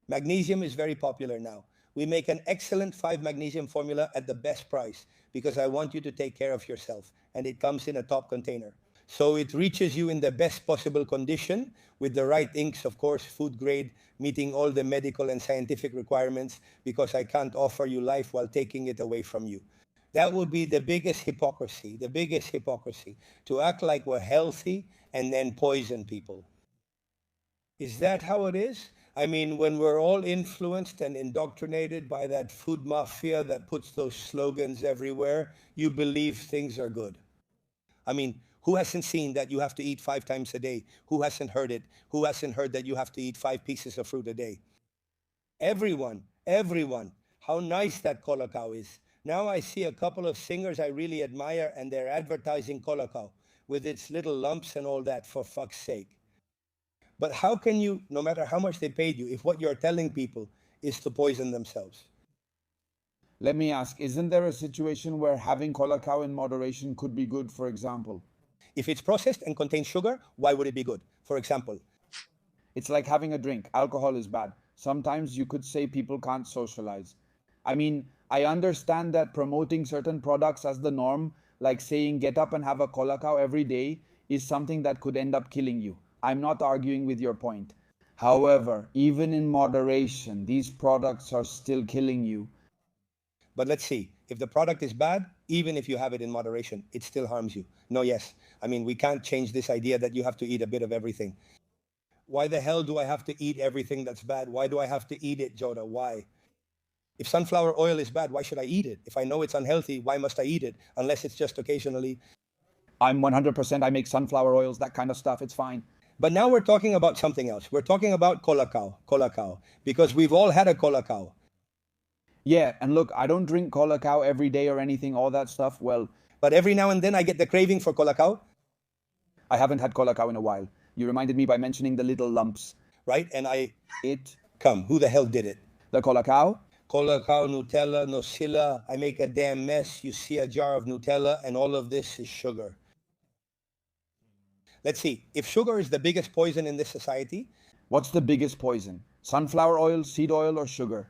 Magnesium is very popular now. We make an excellent 5 magnesium formula at the best price because I want you to take care of yourself, and it comes in a top container. So it reaches you in the best possible condition with the right inks, of course, food grade, meeting all the medical and scientific requirements, because I can't offer you life while taking it away from you. That would be the biggest hypocrisy, to act like we're healthy and then poison people. Is that how it is? I mean, when we're all influenced and indoctrinated by that food mafia that puts those slogans everywhere, you believe things are good. I mean, who hasn't seen that you have to eat 5 times a day? Who hasn't heard it? Who hasn't heard that you have to eat 5 pieces of fruit a day? Everyone. How nice that Colacao is. Now I see a couple of singers I really admire, and they're advertising Colacao with its little lumps and all that, for fuck's sake. But how can you, no matter how much they paid you, if what you're telling people is to poison themselves? Let me ask, isn't there a situation where having Colacao in moderation could be good, for example? If it's processed and contains sugar, why would it be good? For example, it's like having a drink. Alcohol is bad. Sometimes you could say people can't socialize. I mean, I understand that promoting certain products as the norm, like saying get up and have a Colacao every day, is something that could end up killing you. I'm not arguing with your point. However, even in moderation, these products are still killing you. But let's see, if the product is bad, even if you have it in moderation, it still harms you. No, yes. I mean, we can't change this idea that you have to eat a bit of everything. Why the hell do I have to eat everything that's bad? Why do I have to eat it, Joda? Why? If sunflower oil is bad, why should I eat it? If I know it's unhealthy, why must I eat it? Unless it's just occasionally. I'm 100%, I make sunflower oils, that kind of stuff, it's fine. But now we're talking about something else. We're talking about Colacao, because we've all had a Colacao. Yeah, and look, I don't drink Colacao every day or anything, all that stuff, well. But every now and then I get the craving for Colacao. I haven't had Colacao in a while. You reminded me by mentioning the little lumps. Right, and who the hell did it? The Colacao? Colacao, Nutella, Nocilla. I make a damn mess. You see a jar of Nutella, and all of this is sugar. Let's see, if sugar is the biggest poison in this society. What's the biggest poison? Sunflower oil, seed oil, or sugar?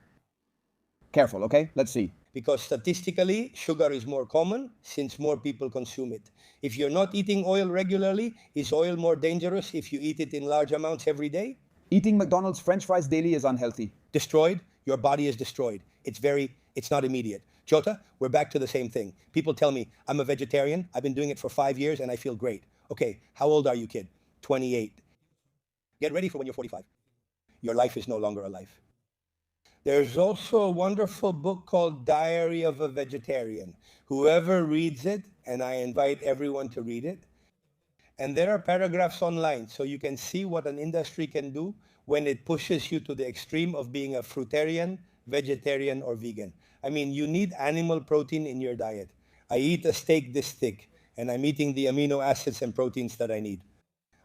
Careful, okay? Let's see. Because statistically, sugar is more common since more people consume it. If you're not eating oil regularly, is oil more dangerous if you eat it in large amounts every day? Eating McDonald's French fries daily is unhealthy. Destroyed? Your body is destroyed. It's not immediate. Jota, we're back to the same thing. People tell me, I'm a vegetarian, I've been doing it for 5 years and I feel great. Okay, how old are you, kid? 28. Get ready for when you're 45. Your life is no longer a life. There's also a wonderful book called Diary of a Vegetarian. Whoever reads it, and I invite everyone to read it, and there are paragraphs online, so you can see what an industry can do when it pushes you to the extreme of being a fruitarian, vegetarian, or vegan. I mean, you need animal protein in your diet. I eat a steak this thick, and I'm eating the amino acids and proteins that I need.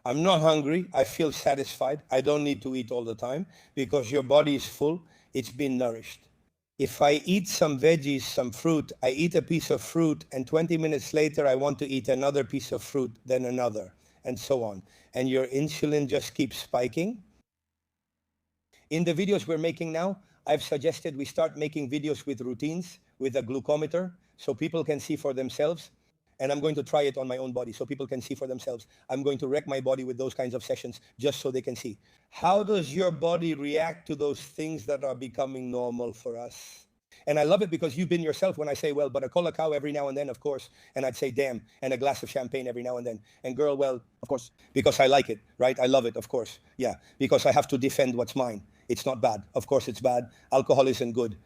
I'm not hungry. I feel satisfied. I don't need to eat all the time because your body is full. It's been nourished. If I eat some veggies, some fruit, I eat a piece of fruit, and 20 minutes later, I want to eat another piece of fruit, then another, and so on. And your insulin just keeps spiking. In the videos we're making now, I've suggested we start making videos with routines, with a glucometer, so people can see for themselves. And I'm going to try it on my own body so people can see for themselves. I'm going to wreck my body with those kinds of sessions just so they can see. How does your body react to those things that are becoming normal for us? And I love it because you've been yourself when I say, well, but a Colacao every now and then, of course. And I'd say, damn, and a glass of champagne every now and then. And girl, well, Of course. because I like it, right? I love it, of course. Yeah, because I have to defend what's mine. It's not bad. Of course it's bad. Alcohol isn't good.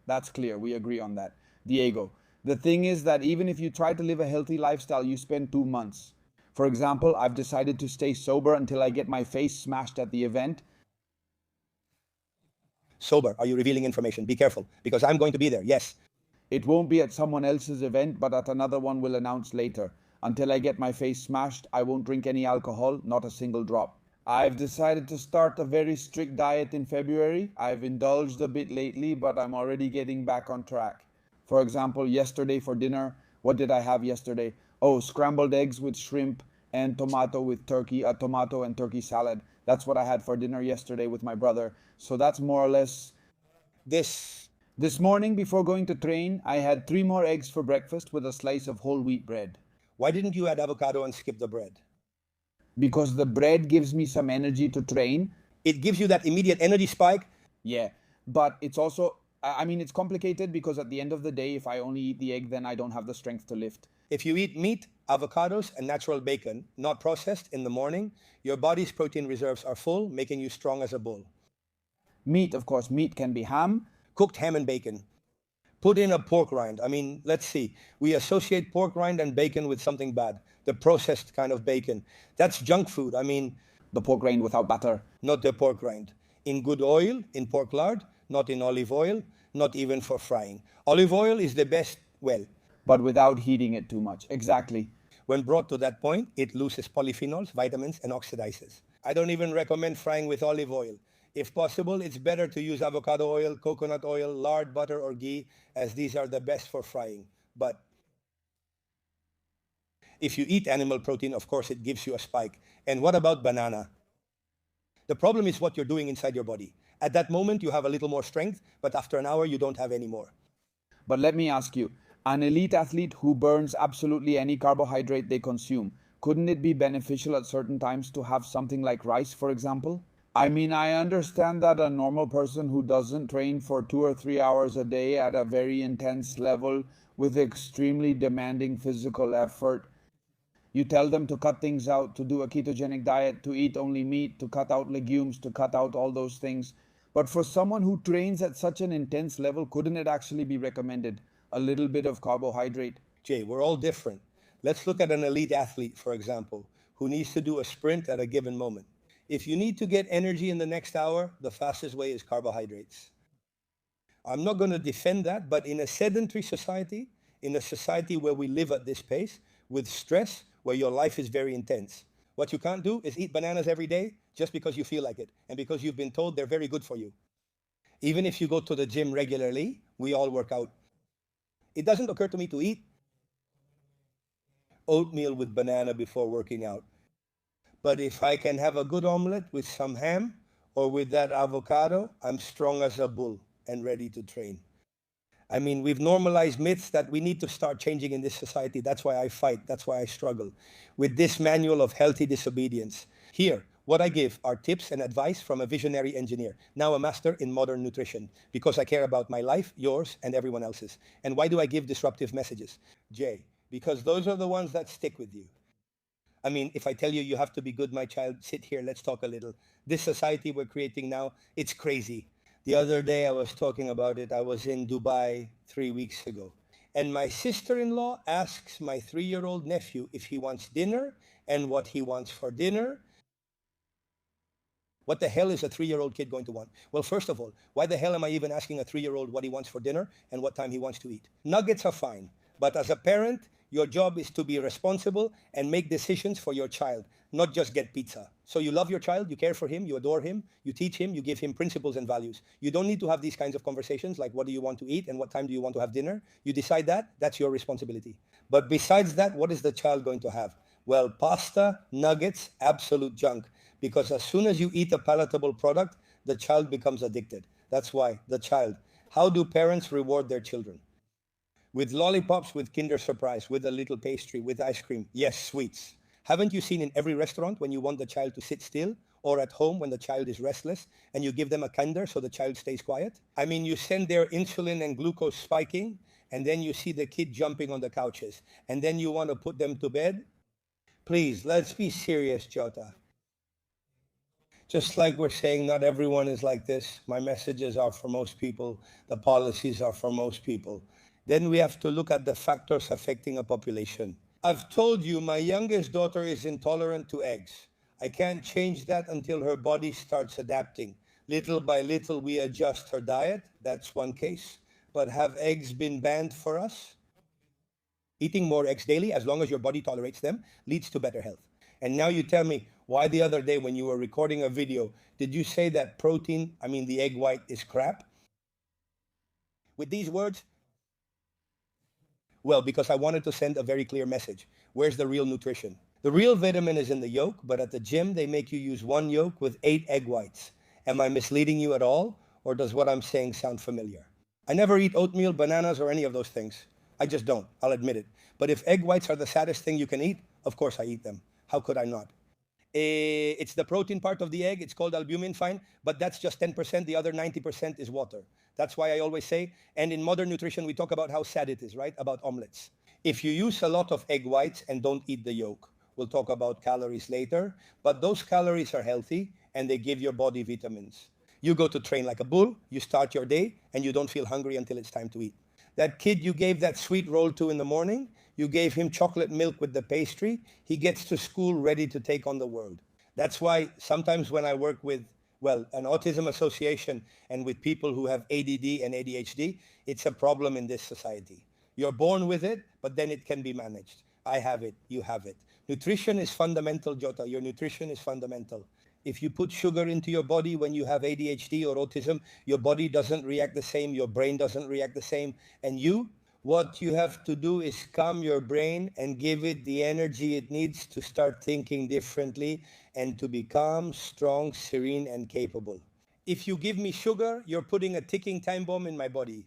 That's clear. We agree on that. Diego, the thing is that even if you try to live a healthy lifestyle, you spend 2 months. For example, I've decided to stay sober until I get my face smashed at the event. Sober, are you revealing information? Be careful, because I'm going to be there, yes. It won't be at someone else's event, but at another one we'll announce later. Until I get my face smashed, I won't drink any alcohol, not a single drop. I've decided to start a very strict diet in February. I've indulged a bit lately, but I'm already getting back on track. For example, yesterday for dinner, what did I have yesterday? Oh, scrambled eggs with shrimp and tomato with turkey, a tomato and turkey salad. That's what I had for dinner yesterday with my brother. So that's more or less This, this morning before going to train. I had 3 more eggs for breakfast with a slice of whole wheat bread. why didn't you add avocado and skip the bread? Because the bread gives me some energy to train. It gives you that immediate energy spike. Yeah, but it's also, I mean, it's complicated because at the end of the day, if I only eat the egg, then I don't have the strength to lift. If you eat meat, avocados, and natural bacon, not processed, in the morning, your body's protein reserves are full, making you strong as a bull. Meat, of course, meat can be ham. Cooked ham and bacon. Put in a pork rind. I mean, let's see. We associate pork rind and bacon with something bad. The processed kind of bacon. That's junk food. I mean, The pork rind without butter. not the pork rind. In good oil, in pork lard, not in olive oil, not even for frying. Olive oil is the best, well, But without heating it too much. Exactly. when brought to that point, it loses polyphenols, vitamins, and oxidizes. I don't even recommend frying with olive oil. If possible, it's better to use avocado oil, coconut oil, lard, butter, or ghee, as these are the best for frying. But if you eat animal protein, of course, it gives you a spike. And what about banana? The problem is what you're doing inside your body. At that moment, you have a little more strength, but after an hour, you don't have any more. But let me ask you, an elite athlete who burns absolutely any carbohydrate they consume, couldn't it be beneficial at certain times to have something like rice, for example? I mean, I understand that a normal person who doesn't train for 2 or 3 hours a day at a very intense level with extremely demanding physical effort, you tell them to cut things out, to do a ketogenic diet, to eat only meat, to cut out legumes, to cut out all those things. But for someone who trains at such an intense level, couldn't it actually be recommended? A little bit of carbohydrate. Jay, we're all different. Let's look at an elite athlete, for example, who needs to do a sprint at a given moment. If you need to get energy in the next hour, the fastest way is carbohydrates. I'm not going to defend that, but in a sedentary society, in a society where we live at this pace, with stress, where your life is very intense, what you can't do is eat bananas every day just because you feel like it and because you've been told they're very good for you. Even if you go to the gym regularly, we all work out. It doesn't occur to me to eat oatmeal with banana before working out. But if I can have a good omelet with some ham or with that avocado, I'm strong as a bull and ready to train. I mean, we've normalized myths that we need to start changing in this society. That's why I fight. That's why I struggle with this manual of healthy disobedience. Here, what I give are tips and advice from a visionary engineer, now a master in modern nutrition, because I care about my life, yours, and everyone else's. And why do I give disruptive messages? Jay, because those are the ones that stick with you. I mean, if I tell you you have to be good, my child, sit here, let's talk a little. This society we're creating now, it's crazy. The other day I was talking about it. I was in Dubai 3 weeks ago. And my sister-in-law asks my 3-year-old nephew if he wants dinner and what he wants for dinner. What the hell is a 3-year-old kid going to want? Well, first of all, why the hell am I even asking a 3-year-old what he wants for dinner and what time he wants to eat? Nuggets are fine. But as a parent, your job is to be responsible and make decisions for your child, not just get pizza. So you love your child, you care for him, you adore him, you teach him, you give him principles and values. You don't need to have these kinds of conversations like what do you want to eat and what time do you want to have dinner. You decide that, that's your responsibility. But besides that, what is the child going to have? Well, pasta, nuggets, absolute junk. Because as soon as you eat a palatable product, the child becomes addicted. That's why, the child. How do parents reward their children? With lollipops, with Kinder Surprise, with a little pastry, with ice cream. Yes, sweets. Haven't you seen in every restaurant when you want the child to sit still or at home when the child is restless and you give them a kinder so the child stays quiet? I mean, you send their insulin and glucose spiking, and then you see the kid jumping on the couches, and then you want to put them to bed? Please, let's be serious, Jota. Just like we're saying, not everyone is like this. My messages are for most people. The policies are for most people. Then we have to look at the factors affecting a population. I've told you my youngest daughter is intolerant to eggs. I can't change that until her body starts adapting. Little by little, we adjust her diet. That's one case. But have eggs been banned for us? Eating more eggs daily, as long as your body tolerates them, leads to better health. And now you tell me, why the other day when you were recording a video, did you say that protein, I mean the egg white, is crap? With these words? Well, because I wanted to send a very clear message. Where's the real nutrition? The real vitamin is in the yolk, but at the gym they make you use one yolk with 8 egg whites. Am I misleading you at all, or does what I'm saying sound familiar? I never eat oatmeal, bananas, or any of those things. I just don't, I'll admit it. But if egg whites are the saddest thing you can eat, of course I eat them. How could I not? It's the protein part of the egg. It's called albumin, fine, but that's just 10%. The other 90% is water. That's why I always say, and in modern nutrition, we talk about how sad it is, right? About omelets. If you use a lot of egg whites and don't eat the yolk, we'll talk about calories later, but those calories are healthy and they give your body vitamins. You go to train like a bull, you start your day, and you don't feel hungry until it's time to eat. That kid you gave that sweet roll to in the morning, you gave him chocolate milk with the pastry, he gets to school ready to take on the world. That's why sometimes when I work with, well, an autism association and with people who have ADD and ADHD, it's a problem in this society. You're born with it, but then it can be managed. I have it, you have it. Nutrition is fundamental, Jota. Your nutrition is fundamental. If you put sugar into your body when you have ADHD or autism, your body doesn't react the same, your brain doesn't react the same. And what you have to do is calm your brain and give it the energy it needs to start thinking differently and to become strong, serene, and capable. If you give me sugar, you're putting a ticking time bomb in my body.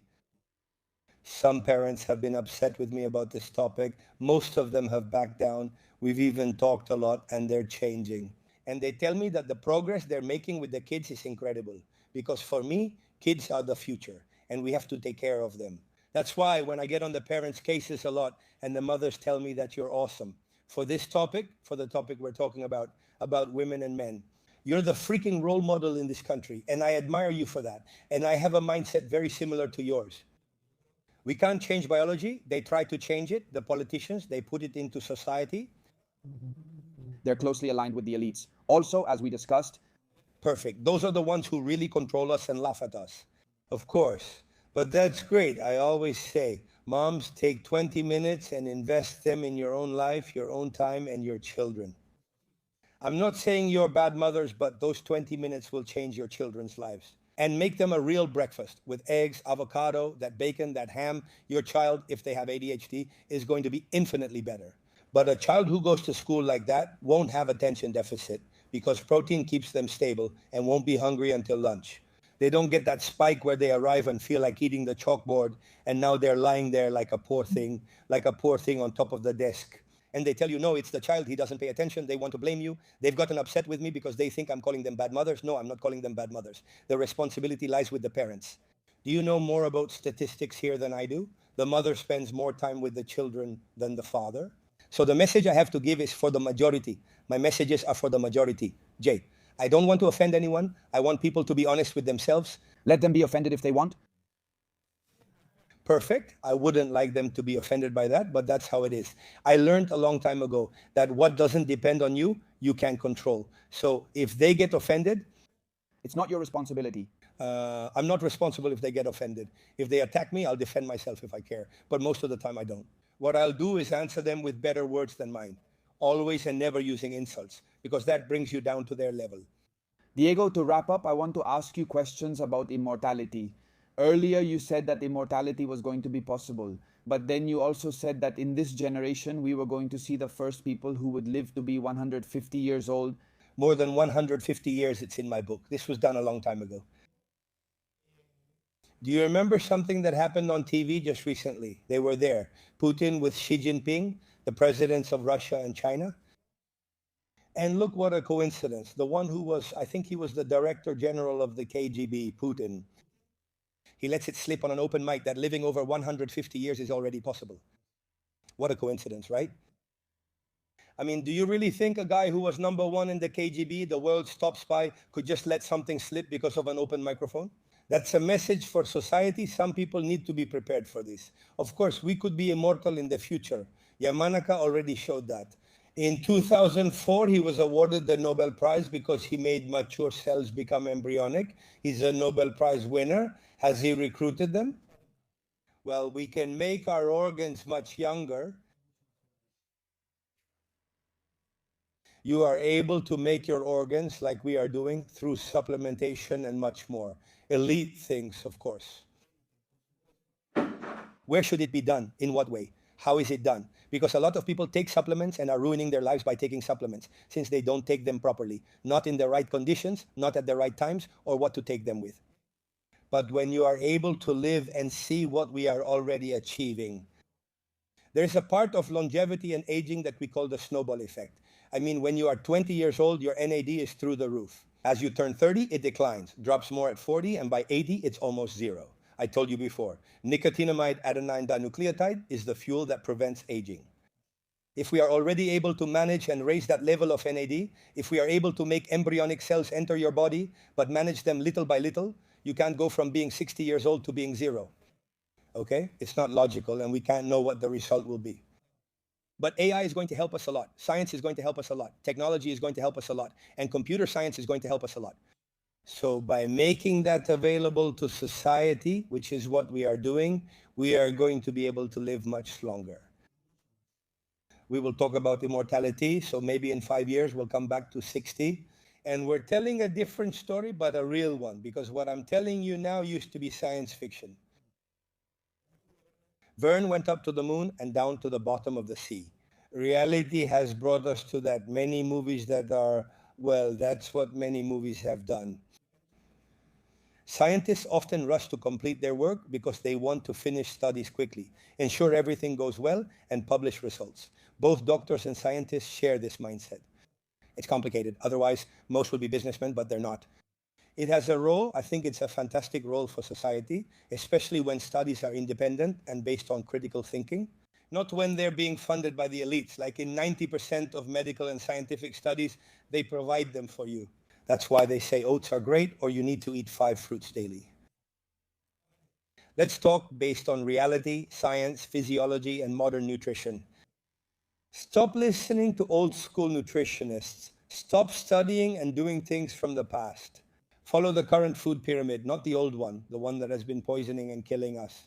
Some parents have been upset with me about this topic. Most of them have backed down. We've even talked a lot and they're changing. And they tell me that the progress they're making with the kids is incredible. Because for me, kids are the future and we have to take care of them. That's why when I get on the parents' cases a lot and the mothers tell me that you're awesome. For this topic, for the topic we're talking about women and men, you're the freaking role model in this country. And I admire you for that. And I have a mindset very similar to yours. We can't change biology. They try to change it. The politicians, they put it into society. They're closely aligned with the elites. Also, as we discussed, perfect. Those are the ones who really control us and laugh at us. Of course. But that's great. I always say, moms, take 20 minutes and invest them in your own life, your own time, and your children. I'm not saying you're bad mothers, but those 20 minutes will change your children's lives. And make them a real breakfast with eggs, avocado, that bacon, that ham. Your child, if they have ADHD, is going to be infinitely better. But a child who goes to school like that won't have attention deficit because protein keeps them stable and won't be hungry until lunch. They don't get that spike where they arrive and feel like eating the chalkboard and now they're lying there like a poor thing on top of the desk. And they tell you, no, it's the child, he doesn't pay attention, they want to blame you. They've gotten upset with me because they think I'm calling them bad mothers. No, I'm not calling them bad mothers. The responsibility lies with the parents. Do you know more about statistics here than I do? The mother spends more time with the children than the father. So the message I have to give is for the majority. My messages are for the majority. Jay, I don't want to offend anyone. I want people to be honest with themselves. Let them be offended if they want. Perfect. I wouldn't like them to be offended by that, but that's how it is. I learned a long time ago that what doesn't depend on you, you can't control. So if they get offended, it's not your responsibility. I'm not responsible if they get offended. If they attack me, I'll defend myself if I care. But most of the time I don't. What I'll do is answer them with better words than mine. Always and never using insults, because that brings you down to their level. Diego, to wrap up, I want to ask you questions about immortality. Earlier, you said that immortality was going to be possible, but then you also said that in this generation, we were going to see the first people who would live to be 150 years old. More than 150 years, it's in my book. This was done a long time ago. Do you remember something that happened on TV just recently? They were there. Putin with Xi Jinping, the presidents of Russia and China. And look what a coincidence. The one who was, I think he was the director general of the KGB, Putin, he lets it slip on an open mic that living over 150 years is already possible. What a coincidence, right? I mean, do you really think a guy who was number one in the KGB, the world's top spy, could just let something slip because of an open microphone? That's a message for society. Some people need to be prepared for this. Of course, we could be immortal in the future. Yamanaka already showed that. In 2004, he was awarded the Nobel Prize because he made mature cells become embryonic. He's a Nobel Prize winner. Has he recruited them? Well, we can make our organs much younger. You are able to make your organs like we are doing through supplementation and much more. Elite things, of course. Where should it be done? In what way? How is it done? Because a lot of people take supplements and are ruining their lives by taking supplements since they don't take them properly, not in the right conditions, not at the right times, or what to take them with. But when you are able to live and see what we are already achieving, there's a part of longevity and aging that we call the snowball effect. I mean, when you are 20 years old, your NAD is through the roof. As you turn 30, it declines, drops more at 40, and by 80, it's almost zero. I told you before, nicotinamide adenine dinucleotide is the fuel that prevents aging. If we are already able to manage and raise that level of NAD, if we are able to make embryonic cells enter your body, but manage them little by little, you can't go from being 60 years old to being zero. Okay? It's not logical, and we can't know what the result will be. But AI is going to help us a lot. Science is going to help us a lot. Technology is going to help us a lot. And computer science is going to help us a lot. So by making that available to society, which is what we are doing, we are going to be able to live much longer. We will talk about immortality. So maybe in 5 years, we'll come back to 60. And we're telling a different story, but a real one, because what I'm telling you now used to be science fiction. Verne went up to the moon and down to the bottom of the sea. Reality has brought us to that. Many movies that are, well, that's what many movies have done. Scientists often rush to complete their work because they want to finish studies quickly, ensure everything goes well, and publish results. Both doctors and scientists share this mindset. It's complicated. Otherwise, most would be businessmen, but they're not. It has a role. I think it's a fantastic role for society, especially when studies are independent and based on critical thinking. Not when they're being funded by the elites. Like in 90% of medical and scientific studies, they provide them for you. That's why they say oats are great, or you need to eat 5 fruits daily. Let's talk based on reality, science, physiology, and modern nutrition. Stop listening to old school nutritionists. Stop studying and doing things from the past. Follow the current food pyramid, not the old one, the one that has been poisoning and killing us.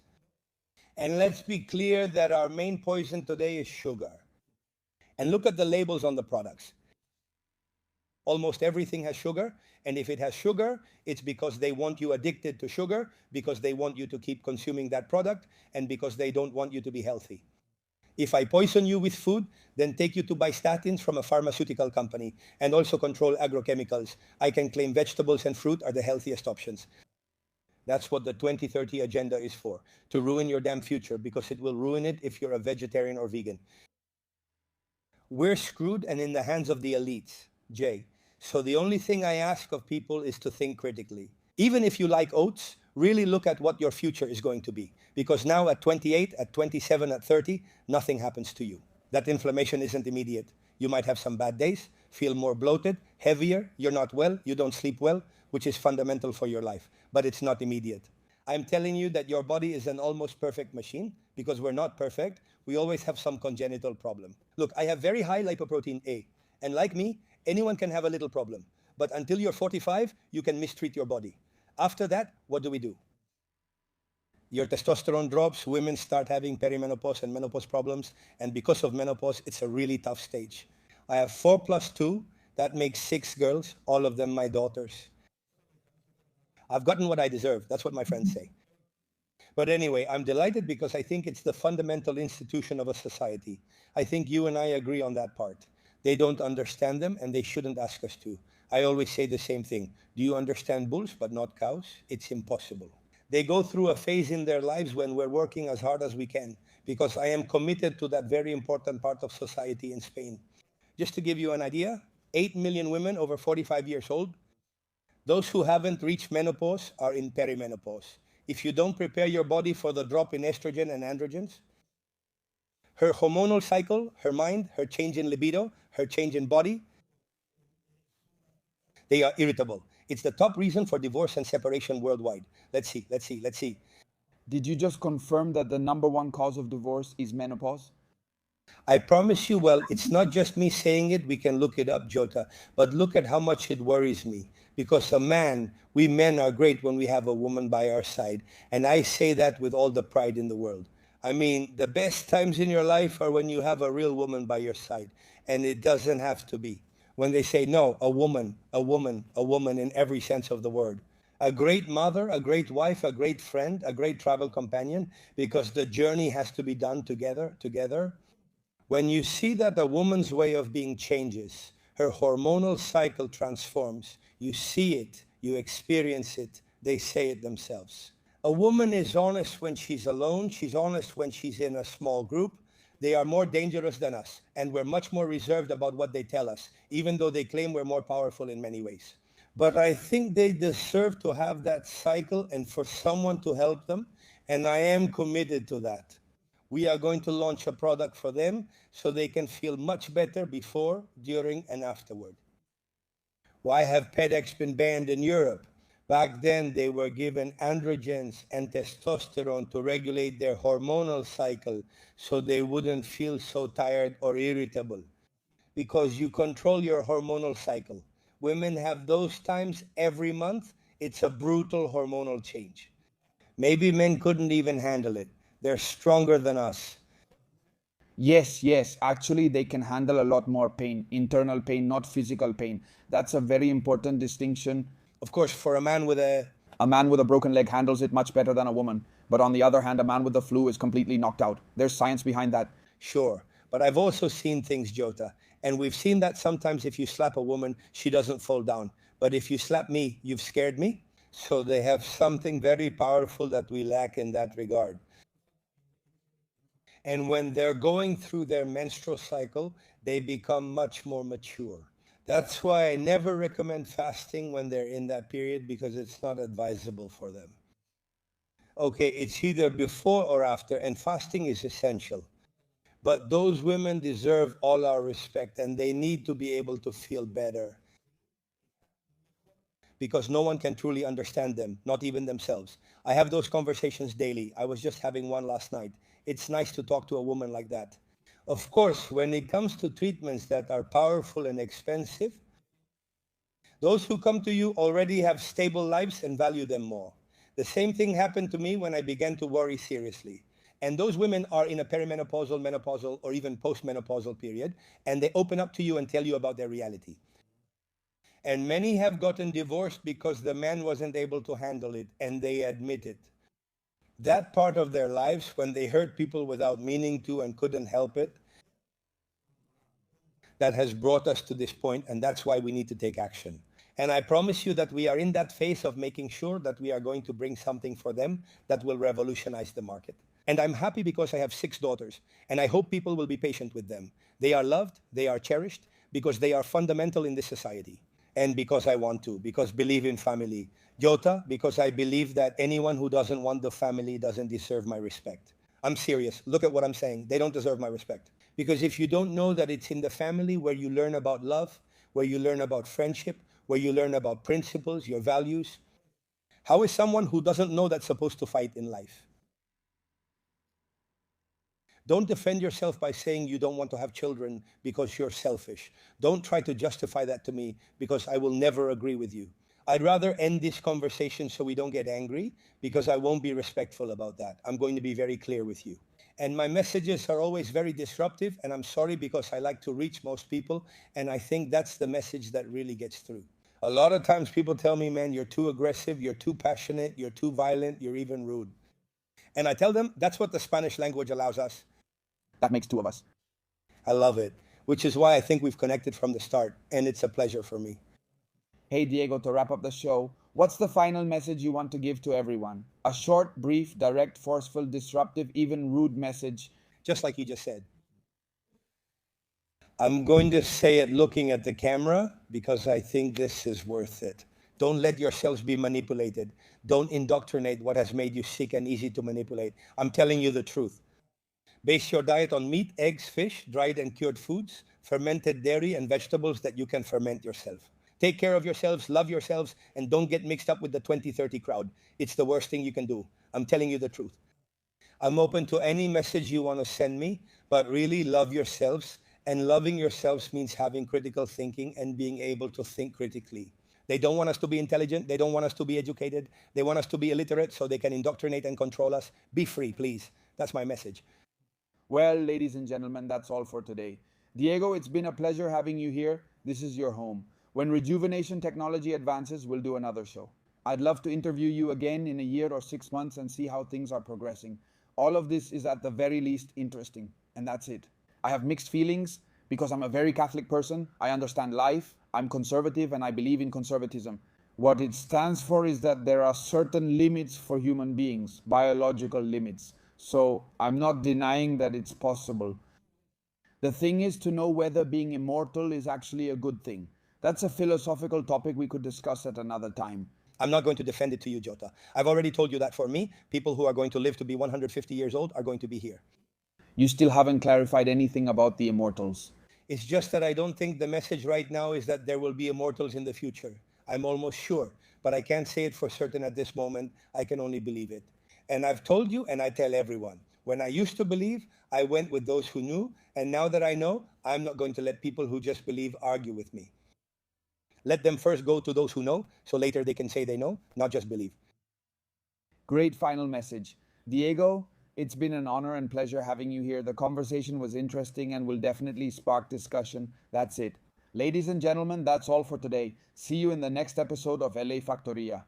And let's be clear that our main poison today is sugar. And look at the labels on the products. Almost everything has sugar, and if it has sugar, it's because they want you addicted to sugar, because they want you to keep consuming that product, and because they don't want you to be healthy. If I poison you with food, then take you to buy statins from a pharmaceutical company and also control agrochemicals. I can claim vegetables and fruit are the healthiest options. That's what the 2030 agenda is for, to ruin your damn future, because it will ruin it if you're a vegetarian or vegan. We're screwed and in the hands of the elites, Jay. So the only thing I ask of people is to think critically. Even if you like oats, really look at what your future is going to be. Because now at 28, at 27, at 30, nothing happens to you. That inflammation isn't immediate. You might have some bad days, feel more bloated, heavier, you're not well, you don't sleep well, which is fundamental for your life, but it's not immediate. I'm telling you that your body is an almost perfect machine, because we're not perfect. We always have some congenital problem. Look, I have very high lipoprotein A, and like me, anyone can have a little problem. But until you're 45, you can mistreat your body. After that, what do? Your testosterone drops, women start having perimenopause and menopause problems, and because of menopause, it's a really tough stage. I have 4 plus 2, that makes 6 girls, all of them my daughters. I've gotten what I deserve, that's what my friends say. But anyway, I'm delighted because I think it's the fundamental institution of a society. I think you and I agree on that part. They don't understand them, and they shouldn't ask us to. I always say the same thing. Do you understand bulls but not cows? It's impossible. They go through a phase in their lives when we're working as hard as we can, because I am committed to that very important part of society in Spain. Just to give you an idea, 8 million women over 45 years old. Those who haven't reached menopause are in perimenopause. If you don't prepare your body for the drop in estrogen and androgens, her hormonal cycle, her mind, her change in libido, her change in body, they are irritable. It's the top reason for divorce and separation worldwide. Let's see. Did you just confirm that the number one cause of divorce is menopause? I promise you, well, it's not just me saying it. We can look it up, Jota. But look at how much it worries me. Because we men are great when we have a woman by our side. And I say that with all the pride in the world. I mean, the best times in your life are when you have a real woman by your side. And it doesn't have to be. When they say, no, a woman in every sense of the word. A great mother, a great wife, a great friend, a great travel companion, because the journey has to be done together. When you see that a woman's way of being changes, her hormonal cycle transforms, you see it, you experience it, they say it themselves. A woman is honest when she's alone, she's honest when she's in a small group. They are more dangerous than us, and we're much more reserved about what they tell us, even though they claim we're more powerful in many ways. But I think they deserve to have that cycle and for someone to help them, and I am committed to that. We are going to launch a product for them so they can feel much better before, during, and afterward. Why have PEDX been banned in Europe? Back then, they were given androgens and testosterone to regulate their hormonal cycle so they wouldn't feel so tired or irritable. Because you control your hormonal cycle. Women have those times every month. It's a brutal hormonal change. Maybe men couldn't even handle it. They're stronger than us. Yes. Actually, they can handle a lot more pain, internal pain, not physical pain. That's a very important distinction. Of course, for a man with a man with a broken leg handles it much better than a woman. But on the other hand, a man with the flu is completely knocked out. There's science behind that. Sure. But I've also seen things, Jota. And we've seen that sometimes if you slap a woman, she doesn't fall down. But if you slap me, you've scared me. So they have something very powerful that we lack in that regard. And when they're going through their menstrual cycle, they become much more mature. That's why I never recommend fasting when they're in that period, because it's not advisable for them. Okay, it's either before or after, and fasting is essential. But those women deserve all our respect, and they need to be able to feel better, because no one can truly understand them, not even themselves. I have those conversations daily. I was just having one last night. It's nice to talk to a woman like that. Of course, when it comes to treatments that are powerful and expensive, those who come to you already have stable lives and value them more. The same thing happened to me when I began to worry seriously. And those women are in a perimenopausal, menopausal, or even postmenopausal period, and they open up to you and tell you about their reality. And many have gotten divorced because the man wasn't able to handle it, and they admit it. That part of their lives, when they hurt people without meaning to and couldn't help it, that has brought us to this point, and that's why we need to take action. And I promise you that we are in that phase of making sure that we are going to bring something for them that will revolutionize the market. And I'm happy because I have 6 daughters, and I hope people will be patient with them. They are loved, they are cherished, because they are fundamental in this society. And because I want to, because believe in family. Jota, because I believe that anyone who doesn't want the family doesn't deserve my respect. I'm serious. Look at what I'm saying. They don't deserve my respect. Because if you don't know that it's in the family where you learn about love, where you learn about friendship, where you learn about principles, your values, how is someone who doesn't know that's supposed to fight in life? Don't defend yourself by saying you don't want to have children because you're selfish. Don't try to justify that to me, because I will never agree with you. I'd rather end this conversation so we don't get angry, because I won't be respectful about that. I'm going to be very clear with you. And my messages are always very disruptive, and I'm sorry, because I like to reach most people, and I think that's the message that really gets through. A lot of times people tell me, man, you're too aggressive, you're too passionate, you're too violent, you're even rude. And I tell them that's what the Spanish language allows us. That makes 2 of us. I love it, which is why I think we've connected from the start, and it's a pleasure for me. Hey, Diego, to wrap up the show, what's the final message you want to give to everyone? A short, brief, direct, forceful, disruptive, even rude message. Just like you just said. I'm going to say it looking at the camera because I think this is worth it. Don't let yourselves be manipulated. Don't indoctrinate what has made you sick and easy to manipulate. I'm telling you the truth. Base your diet on meat, eggs, fish, dried and cured foods, fermented dairy, and vegetables that you can ferment yourself. Take care of yourselves, love yourselves, and don't get mixed up with the 2030 crowd. It's the worst thing you can do. I'm telling you the truth. I'm open to any message you want to send me, but really love yourselves. And loving yourselves means having critical thinking and being able to think critically. They don't want us to be intelligent. They don't want us to be educated. They want us to be illiterate so they can indoctrinate and control us. Be free, please. That's my message. Well, ladies and gentlemen, that's all for today. Diego, it's been a pleasure having you here. This is your home. When rejuvenation technology advances, we'll do another show. I'd love to interview you again in a year or 6 months and see how things are progressing. All of this is at the very least interesting, and that's it. I have mixed feelings because I'm a very Catholic person. I understand life, I'm conservative, and I believe in conservatism. What it stands for is that there are certain limits for human beings, biological limits. So I'm not denying that it's possible. The thing is to know whether being immortal is actually a good thing. That's a philosophical topic we could discuss at another time. I'm not going to defend it to you, Jota. I've already told you that for me, people who are going to live to be 150 years old are going to be here. You still haven't clarified anything about the immortals. It's just that I don't think the message right now is that there will be immortals in the future. I'm almost sure, but I can't say it for certain at this moment. I can only believe it. And I've told you, and I tell everyone, when I used to believe, I went with those who knew. And now that I know, I'm not going to let people who just believe argue with me. Let them first go to those who know, so later they can say they know, not just believe. Great final message. Diego, it's been an honor and pleasure having you here. The conversation was interesting and will definitely spark discussion. That's it. Ladies and gentlemen, that's all for today. See you in the next episode of LA Factoria.